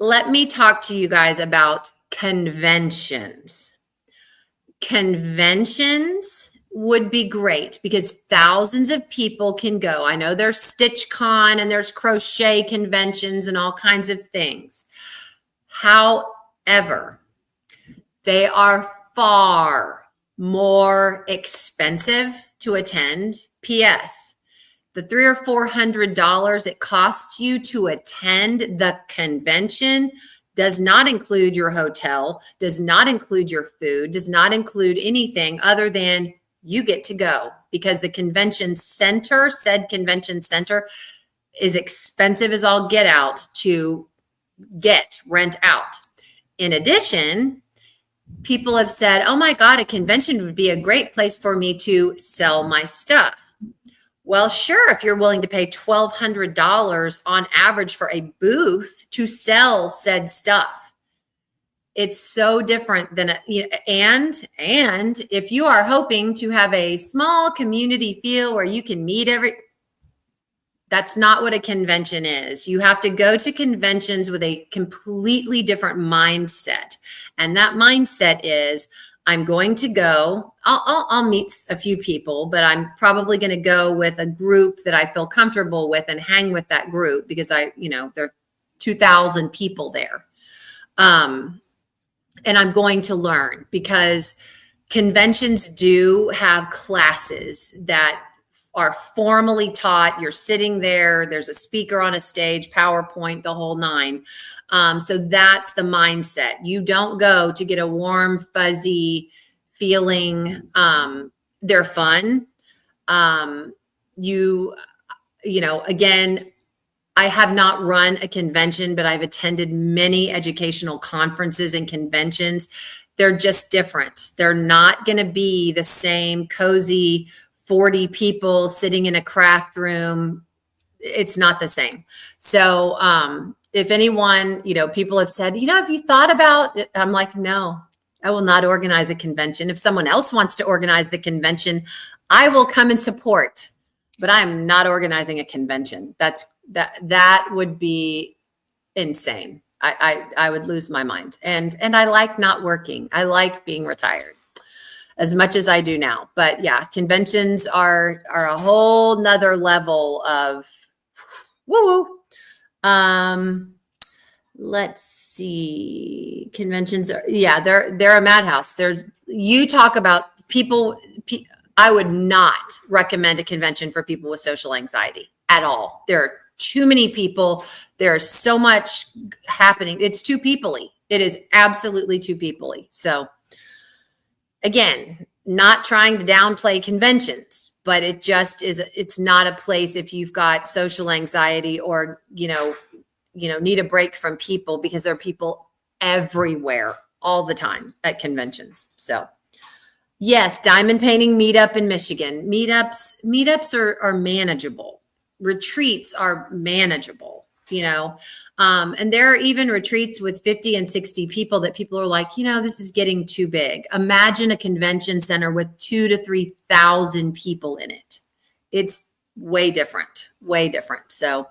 Let me talk to you guys about conventions. Conventions would be great because thousands of people can go. I know there's StitchCon and there's crochet conventions and all kinds of things. However, they are far more expensive to attend. P.S. The $300 or $400 it costs you to attend the convention does not include your hotel, does not include your food, does not include anything other than you get to go, because the convention center, said convention center, is expensive as all get out to rent out. In addition, people have said, oh my God, a convention would be a great place for me to sell my stuff. Well, sure, if you're willing to pay $1,200 on average for a booth to sell said stuff. It's so different than and if you are hoping to have a small community feel where you can meet that's not what a convention is. You have to go to conventions with a completely different mindset. And that mindset is, I'm going to go, I'll meet a few people, but I'm probably going to go with a group that I feel comfortable with and hang with that group because there are 2,000 people there. And I'm going to learn because conventions do have classes that are formally taught. You're sitting there, there's a speaker on a stage, PowerPoint, the whole nine. So that's the mindset. You don't go to get a warm, fuzzy feeling. They're fun. Again, I have not run a convention, but I've attended many educational conferences and conventions. They're just different. They're not going to be the same cozy 40 people sitting in a craft room. It's not the same. So if anyone, people have said, have you thought about it? I'm like, no, I will not organize a convention. If someone else wants to organize the convention, I will come and support, but I'm not organizing a convention. That would be insane. I would lose my mind. And I like not working. I like being retired as much as I do now. But yeah, conventions are a whole nother level of woo-woo. Let's see. Conventions they're a madhouse. You talk about people. I would not recommend a convention for people with social anxiety at all. There are too many people. There's so much happening. It's too people-y. It is absolutely too people-y. So again, not trying to downplay conventions, but it just is. It's not a place if you've got social anxiety or, need a break from people, because there are people everywhere all the time at conventions. So yes, diamond painting meetup in Michigan. Meetups are manageable. Retreats are manageable, and there are even retreats with 50 and 60 people that people are like, this is getting too big. Imagine a convention center with 2,000 to 3,000 people in it. It's way different. So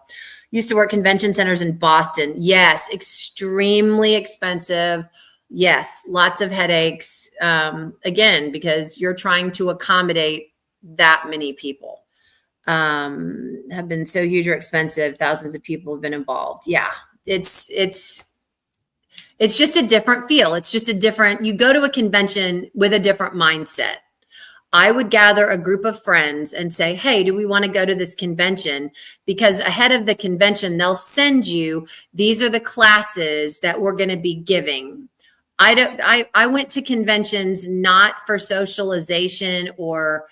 used to work convention centers in Boston. Yes, extremely expensive. Yes, lots of headaches. Again, because you're trying to accommodate that many people. Have been so huge or expensive. Thousands of people have been involved. Yeah, it's just a different feel. It's just you go to a convention with a different mindset. I would gather a group of friends and say, hey, do we want to go to this convention? Because ahead of the convention, they'll send you, these are the classes that we're going to be giving. I went to conventions not for socialization or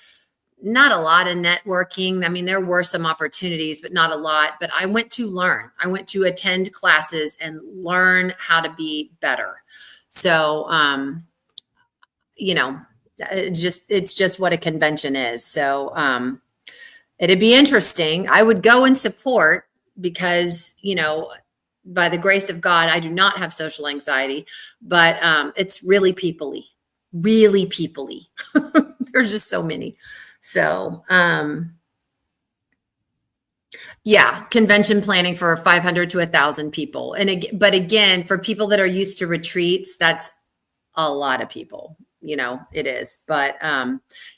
not a lot of networking. I mean, there were some opportunities, but not a lot. But I went to learn. I went to attend classes and learn how to be better. So, it's just what a convention is. So it'd be interesting. I would go and support because, by the grace of God, I do not have social anxiety, but it's really people-y. There's just so many. So, convention planning for 500 to 1,000 people. But again, for people that are used to retreats, that's a lot of people, it is. But,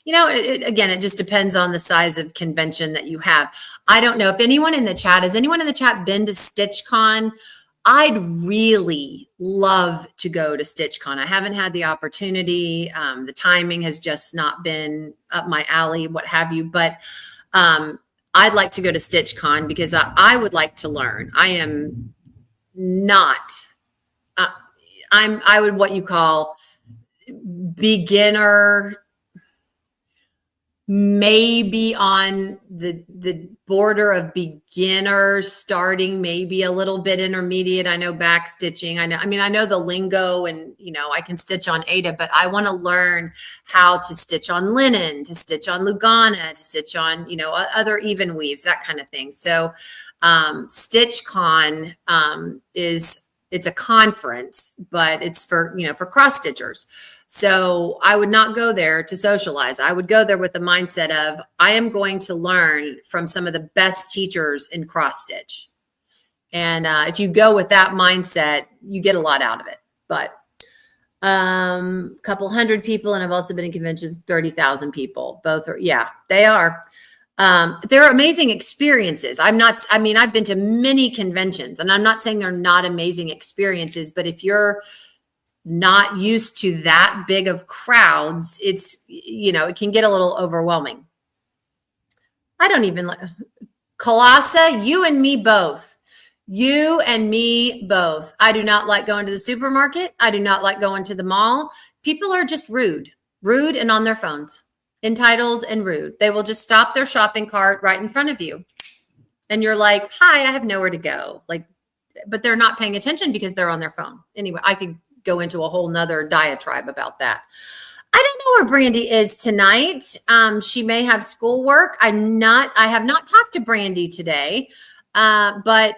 it just depends on the size of convention that you have. I don't know if has anyone in the chat been to StitchCon? I'd really love to go to StitchCon. I haven't had the opportunity. The timing has just not been up my alley, what have you. But I'd like to go to StitchCon because I would like to learn. I am not. I would what you call beginner. maybe on the border of beginners, starting maybe a little bit intermediate. I know back stitching. I know the lingo, and I can stitch on Ada, but I want to learn how to stitch on linen, to stitch on Lugana, to stitch on other even weaves, that kind of thing. So StitchCon it's a conference, but it's for cross stitchers. So I would not go there to socialize. I would go there with the mindset of, I am going to learn from some of the best teachers in cross stitch. And if you go with that mindset, you get a lot out of it. But a couple hundred people, and I've also been in conventions, 30,000 people. Both are, yeah, they are. They're amazing experiences. I've been to many conventions, and I'm not saying they're not amazing experiences, but if you're not used to that big of crowds, it can get a little overwhelming. I don't even like Colassa, you and me both. You and me both. I do not like going to the supermarket. I do not like going to the mall. People are just rude and on their phones, entitled and rude. They will just stop their shopping cart right in front of you. And you're like, hi, I have nowhere to go. But they're not paying attention because they're on their phone. Anyway, I could go into a whole nother diatribe about that. I don't know where Brandy is tonight. She may have schoolwork. I have not talked to Brandy today, but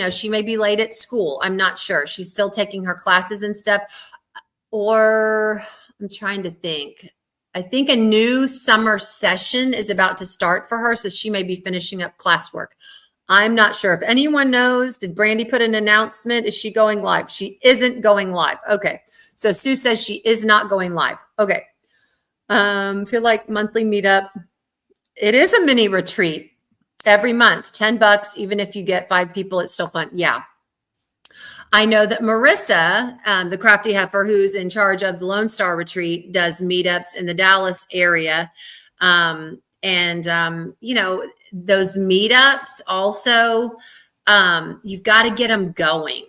she may be late at school. I'm not sure. She's still taking her classes and stuff. Or I'm trying to think. I think a new summer session is about to start for her, so she may be finishing up classwork. I'm not sure. If anyone knows, did Brandy put an announcement? Is she going live? She isn't going live. Okay. So Sue says she is not going live. Okay. Feel like monthly meetup. It is a mini retreat every month, $10. Even if you get 5 people, it's still fun. Yeah. I know that Marissa, the crafty heifer who's in charge of the Lone Star retreat, does meetups in the Dallas area. Those meetups also, you've got to get them going.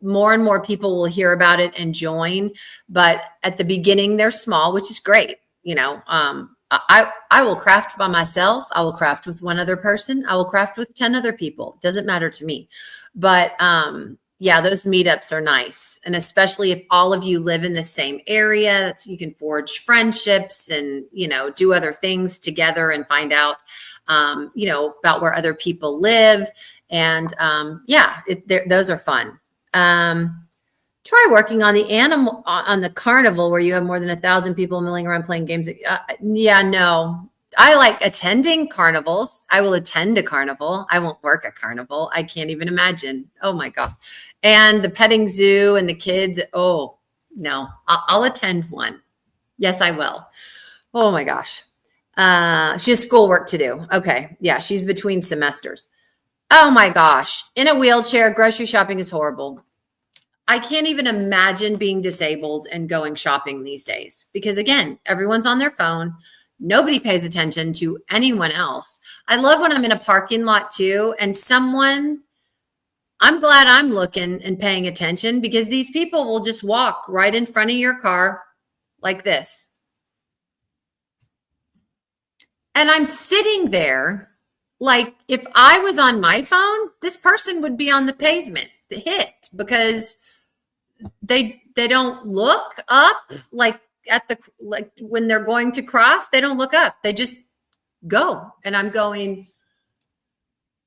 More and more people will hear about it and join, but at the beginning they're small, which is great. I will craft by myself. I will craft with one other person. I will craft with 10 other people. It doesn't matter to me. But those meetups are nice. And especially if all of you live in the same area, you can forge friendships and, do other things together and find out, about where other people live. And those are fun. Try working on the carnival where you have more than 1,000 people milling around playing games. No. I like attending carnivals. I will attend a carnival. I won't work a carnival. I can't even imagine. Oh my God. And the petting zoo and the kids. Oh no, I'll attend one. Yes, I will. Oh my gosh. She has schoolwork to do. Okay. Yeah. She's between semesters. Oh my gosh. In a wheelchair, grocery shopping is horrible. I can't even imagine being disabled and going shopping these days because again, everyone's on their phone. Nobody pays attention to anyone else. I love when I'm in a parking lot too, and I'm glad I'm looking and paying attention because these people will just walk right in front of your car like this. And I'm sitting there like if I was on my phone, this person would be on the pavement, because they don't look up when they're going to cross, they don't look up. They just go. And I'm going,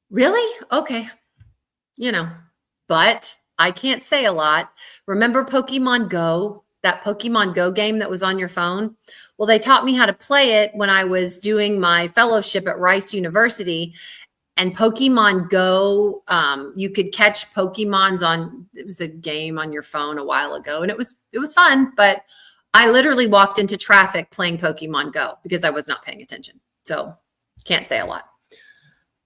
really? Okay. But I can't say a lot. Remember Pokemon Go, that Pokemon Go game that was on your phone? Well, they taught me how to play it when I was doing my fellowship at Rice University. And Pokemon Go, you could catch Pokemons it was a game on your phone a while ago. And it was fun, but I literally walked into traffic playing Pokemon Go because I was not paying attention. So can't say a lot.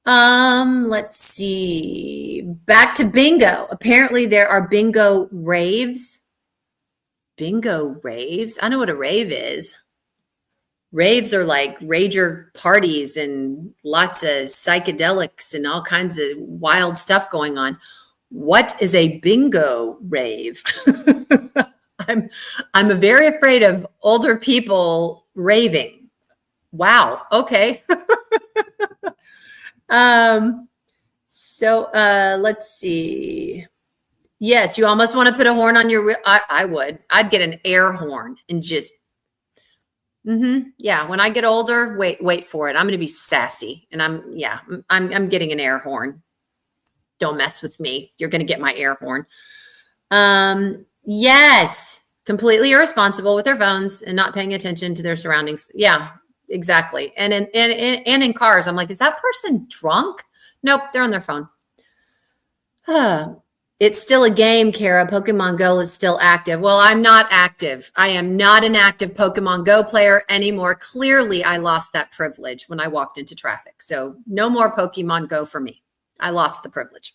Let's see. Back to bingo. Apparently there are bingo raves. Bingo raves? I know what a rave is. Raves are like rager parties and lots of psychedelics and all kinds of wild stuff going on. What is a bingo rave? I'm very afraid of older people raving. Wow. Okay. Let's see. Yes, you almost want to put a horn on your I would. I'd get an air horn and just yeah, when I get older, wait for it. I'm going to be sassy and I'm getting an air horn. Don't mess with me. You're going to get my air horn. Yes, completely irresponsible with their phones and not paying attention to their surroundings. Yeah, exactly. And in cars, I'm like, is that person drunk? Nope, they're on their phone. It's still a game, Kara. Pokemon Go is still active. Well, I'm not active. I am not an active Pokemon Go player anymore. Clearly, I lost that privilege when I walked into traffic. So no more Pokemon Go for me. I lost the privilege.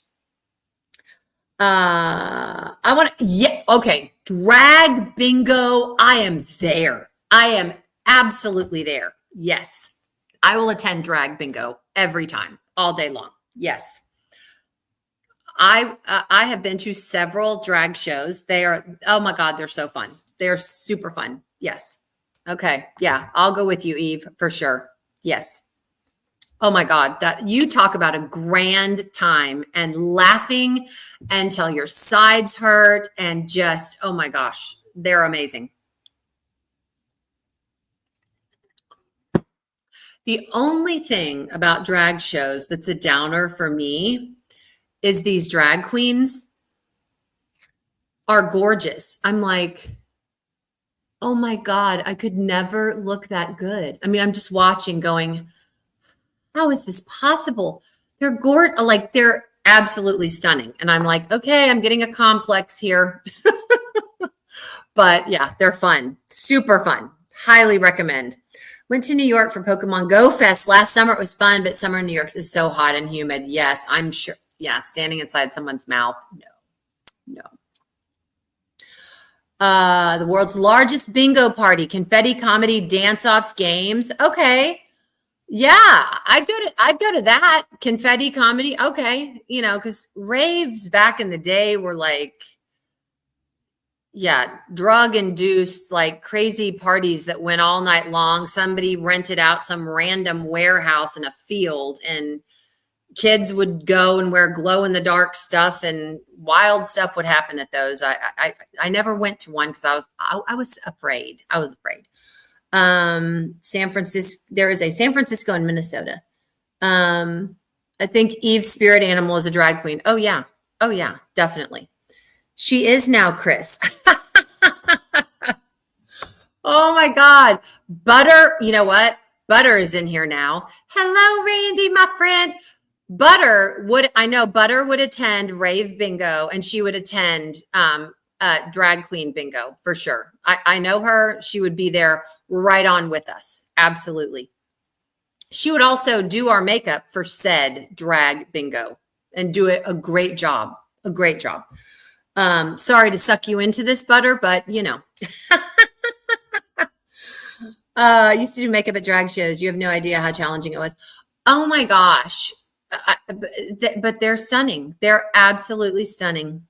Okay. Drag bingo. I am there. I am absolutely there. Yes. I will attend drag bingo every time, all day long. Yes. I have been to several drag shows. They are, oh my God, they're so fun. They're super fun. Yes. Okay. Yeah. I'll go with you, Eve, for sure. Yes. Oh my God, that you talk about a grand time and laughing until your sides hurt and just, oh my gosh, they're amazing. The only thing about drag shows that's a downer for me is these drag queens are gorgeous. I'm like, oh my God, I could never look that good. I mean, I'm just watching going, how is this possible? They're they're absolutely stunning. And I'm like, okay, I'm getting a complex here. But yeah, they're fun. Super fun. Highly recommend. Went to New York for Pokemon Go Fest last summer. It was fun, but summer in New York is so hot and humid. Yes, I'm sure. Yeah, standing inside someone's mouth. No. The world's largest bingo party, confetti comedy, dance-offs, games. Okay. Yeah, I'd go to that confetti comedy. Okay. Because raves back in the day were like, yeah, drug induced, like crazy parties that went all night long. Somebody rented out some random warehouse in a field and kids would go and wear glow in the dark stuff and wild stuff would happen at those. I never went to one because I was afraid. San Francisco, there is a San Francisco in Minnesota. I think Eve's spirit animal is a drag queen. Oh yeah, definitely. She is now, Chris. Oh my God. Butter, you know what? Butter is in here now. Hello, Randy, my friend. Butter would attend rave bingo and she would attend drag queen bingo for sure. I know her. She would be there right on with us. Absolutely. She would also do our makeup for said drag bingo and do a great job. Sorry to suck you into this, Butter, but I used to do makeup at drag shows. You have no idea how challenging it was. Oh my gosh. But they're stunning. They're absolutely stunning.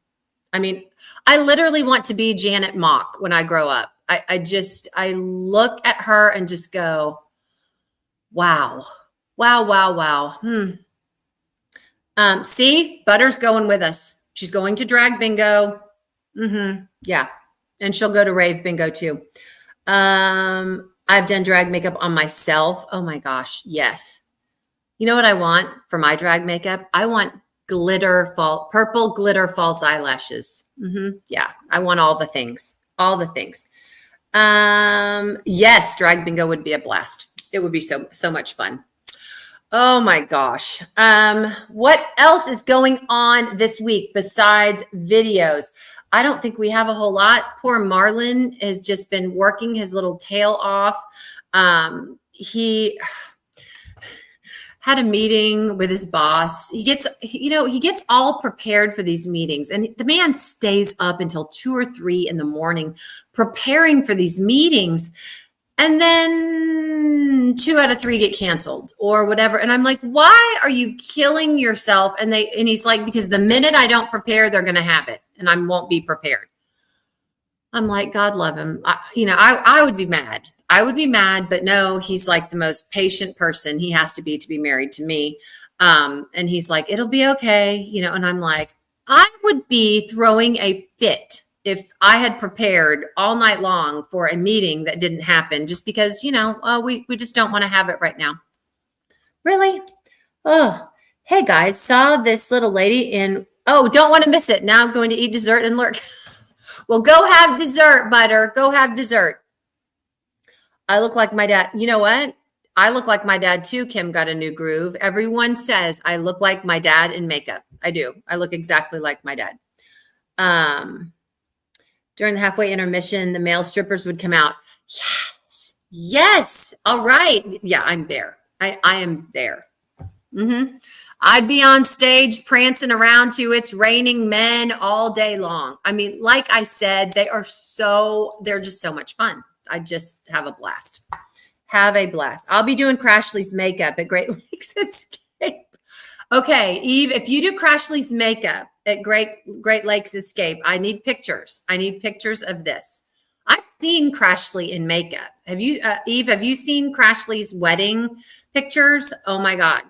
I mean, I literally want to be Janet Mock when I grow up. I look at her and just go, wow. See, Butter's going with us. She's going to drag bingo. Yeah. And she'll go to rave bingo too. I've done drag makeup on myself. Oh my gosh. Yes. You know what I want for my drag makeup? I want purple glitter false eyelashes. Yeah. I want all the things. Yes. Drag bingo would be a blast. It would be so much fun. Oh my gosh. What else is going on this week besides videos? I don't think we have a whole lot. Poor Marlon has just been working his little tail off. He had a meeting with his boss. He gets all prepared for these meetings, and the man stays up until 2 or 3 in the morning preparing for these meetings. And then 2 out of 3 get canceled or whatever. And I'm like, why are you killing yourself? And he's like, because the minute I don't prepare, they're going to have it and I won't be prepared. I'm like, God love him. I would be mad. I would be mad, but no, he's like the most patient person he has to be married to me. And he's like, it'll be okay, you know, and I'm like, I would be throwing a fit if I had prepared all night long for a meeting that didn't happen just because, you know, we just don't want to have it right now. Really? Oh, hey guys, saw this little lady in, oh, don't want to miss it. Now I'm going to eat dessert and lurk. Well, go have dessert, butter. Go have dessert. I look like my dad. You know what? I look like my dad too. Kim got a new groove. Everyone says I look like my dad in makeup. I do. I look exactly like my dad. During the halfway intermission, the male strippers would come out. Yes. Yes. All right. Yeah, I'm there. I am there. Mm-hmm. I'd be on stage prancing around to It's Raining Men all day long. I mean, like I said, they're just so much fun. I just have a blast. Have a blast. I'll be doing Crashly's makeup at Great Lakes Escape. Okay, Eve, if you do Crashly's makeup at Great Lakes Escape, I need pictures. I need pictures of this. I've seen Crashly in makeup. Have you, Eve, have you seen Crashly's wedding pictures? Oh my God,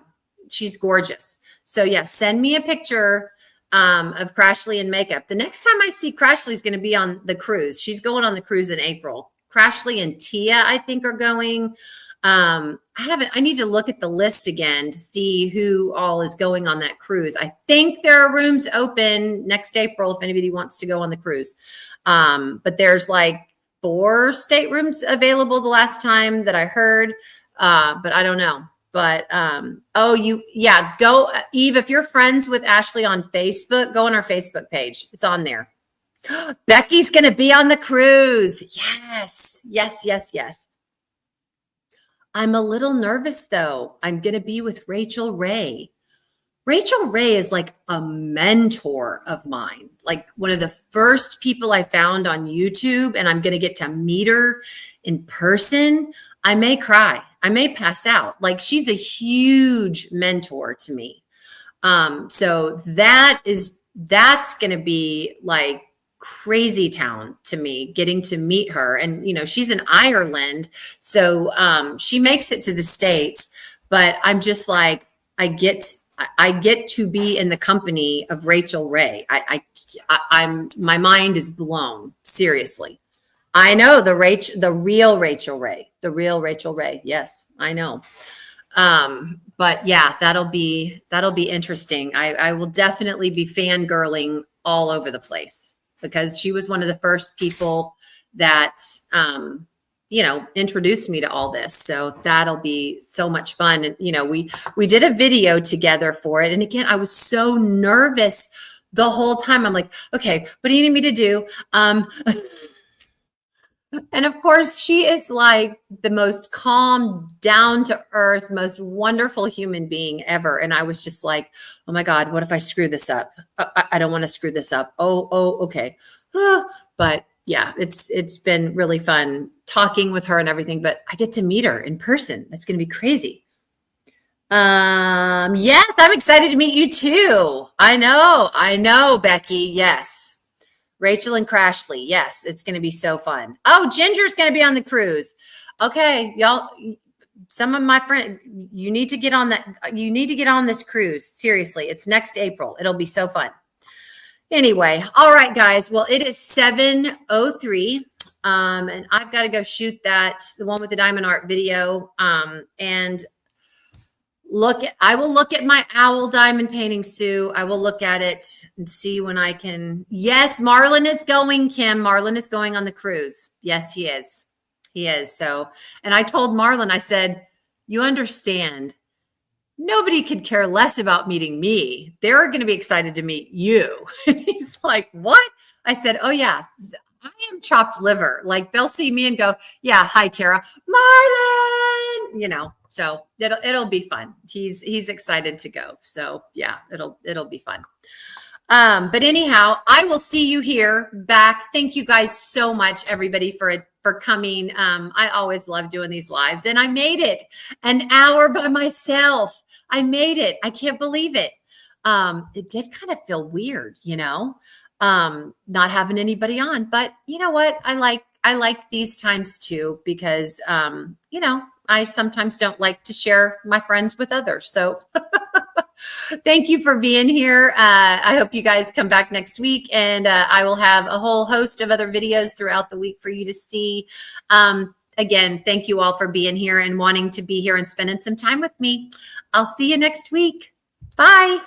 she's gorgeous. So yeah, send me a picture of Crashly in makeup. The next time I see Crashly is going to be on the cruise. She's going on the cruise in April. Crashly and Tia, I think, are going. I need to look at the list again to see who all is going on that cruise. I think there are rooms open next April if anybody wants to go on the cruise. But there's like 4 staterooms available the last time that I heard. But I don't know. But go Eve, if you're friends with Ashley on Facebook, go on our Facebook page. It's on there. Becky's going to be on the cruise. Yes, yes, yes, yes. I'm a little nervous though. I'm going to be with Rachel Ray. Rachel Ray is like a mentor of mine, like one of the first people I found on YouTube, and I'm going to get to meet her in person. I may cry. I may pass out. Like, she's a huge mentor to me. So that's going to be like crazy town to me, getting to meet her. And, you know, she's in Ireland, so she makes it to the States, but I'm just like, I get to be in the company of Rachel Ray. My mind is blown. Seriously. I know the real Rachel Ray. Yes, I know. But yeah, that'll be interesting. I will definitely be fangirling all over the place because she was one of the first people that, introduced me to all this. So that'll be so much fun. And, you know, we did a video together for it. And again, I was so nervous the whole time. I'm like, okay, what do you need me to do? And of course, she is like the most calm, down to earth, most wonderful human being ever. And I was just like, oh my God, what if I screw this up? I don't want to screw this up. Oh, okay. But yeah, it's been really fun talking with her and everything, but I get to meet her in person. That's going to be crazy. Yes, I'm excited to meet you too. I know, Becky. Yes. Rachel and Crashly. Yes, it's going to be so fun. Oh, Ginger's going to be on the cruise. Okay, y'all, some of my friends, you need to get on that. You need to get on this cruise. Seriously, it's next April. It'll be so fun. Anyway, all right, guys. Well, it is 7:03, and I've got to go shoot the one with the diamond art video, and I will look at my owl diamond painting, Sue. I will look at it and see when I can. Yes, Marlon is going, Kim. Marlon is going on the cruise. Yes, he is. He is. So, and I told Marlon, I said, you understand, nobody could care less about meeting me. They're going to be excited to meet you. And he's like, what? I said, oh yeah, I am chopped liver. Like, they'll see me and go, yeah, hi, Kara. Marlon, you know. So it'll be fun. He's excited to go. So yeah, it'll be fun. But anyhow, I will see you here back. Thank you guys so much, everybody, for coming. I always love doing these lives, and I made it an hour by myself. I made it. I can't believe it. It did kind of feel weird, you know, not having anybody on, but you know what? I like these times too, because, you know, I sometimes don't like to share my friends with others. So thank you for being here. I hope you guys come back next week, and I will have a whole host of other videos throughout the week for you to see. Again, thank you all for being here and wanting to be here and spending some time with me. I'll see you next week. Bye.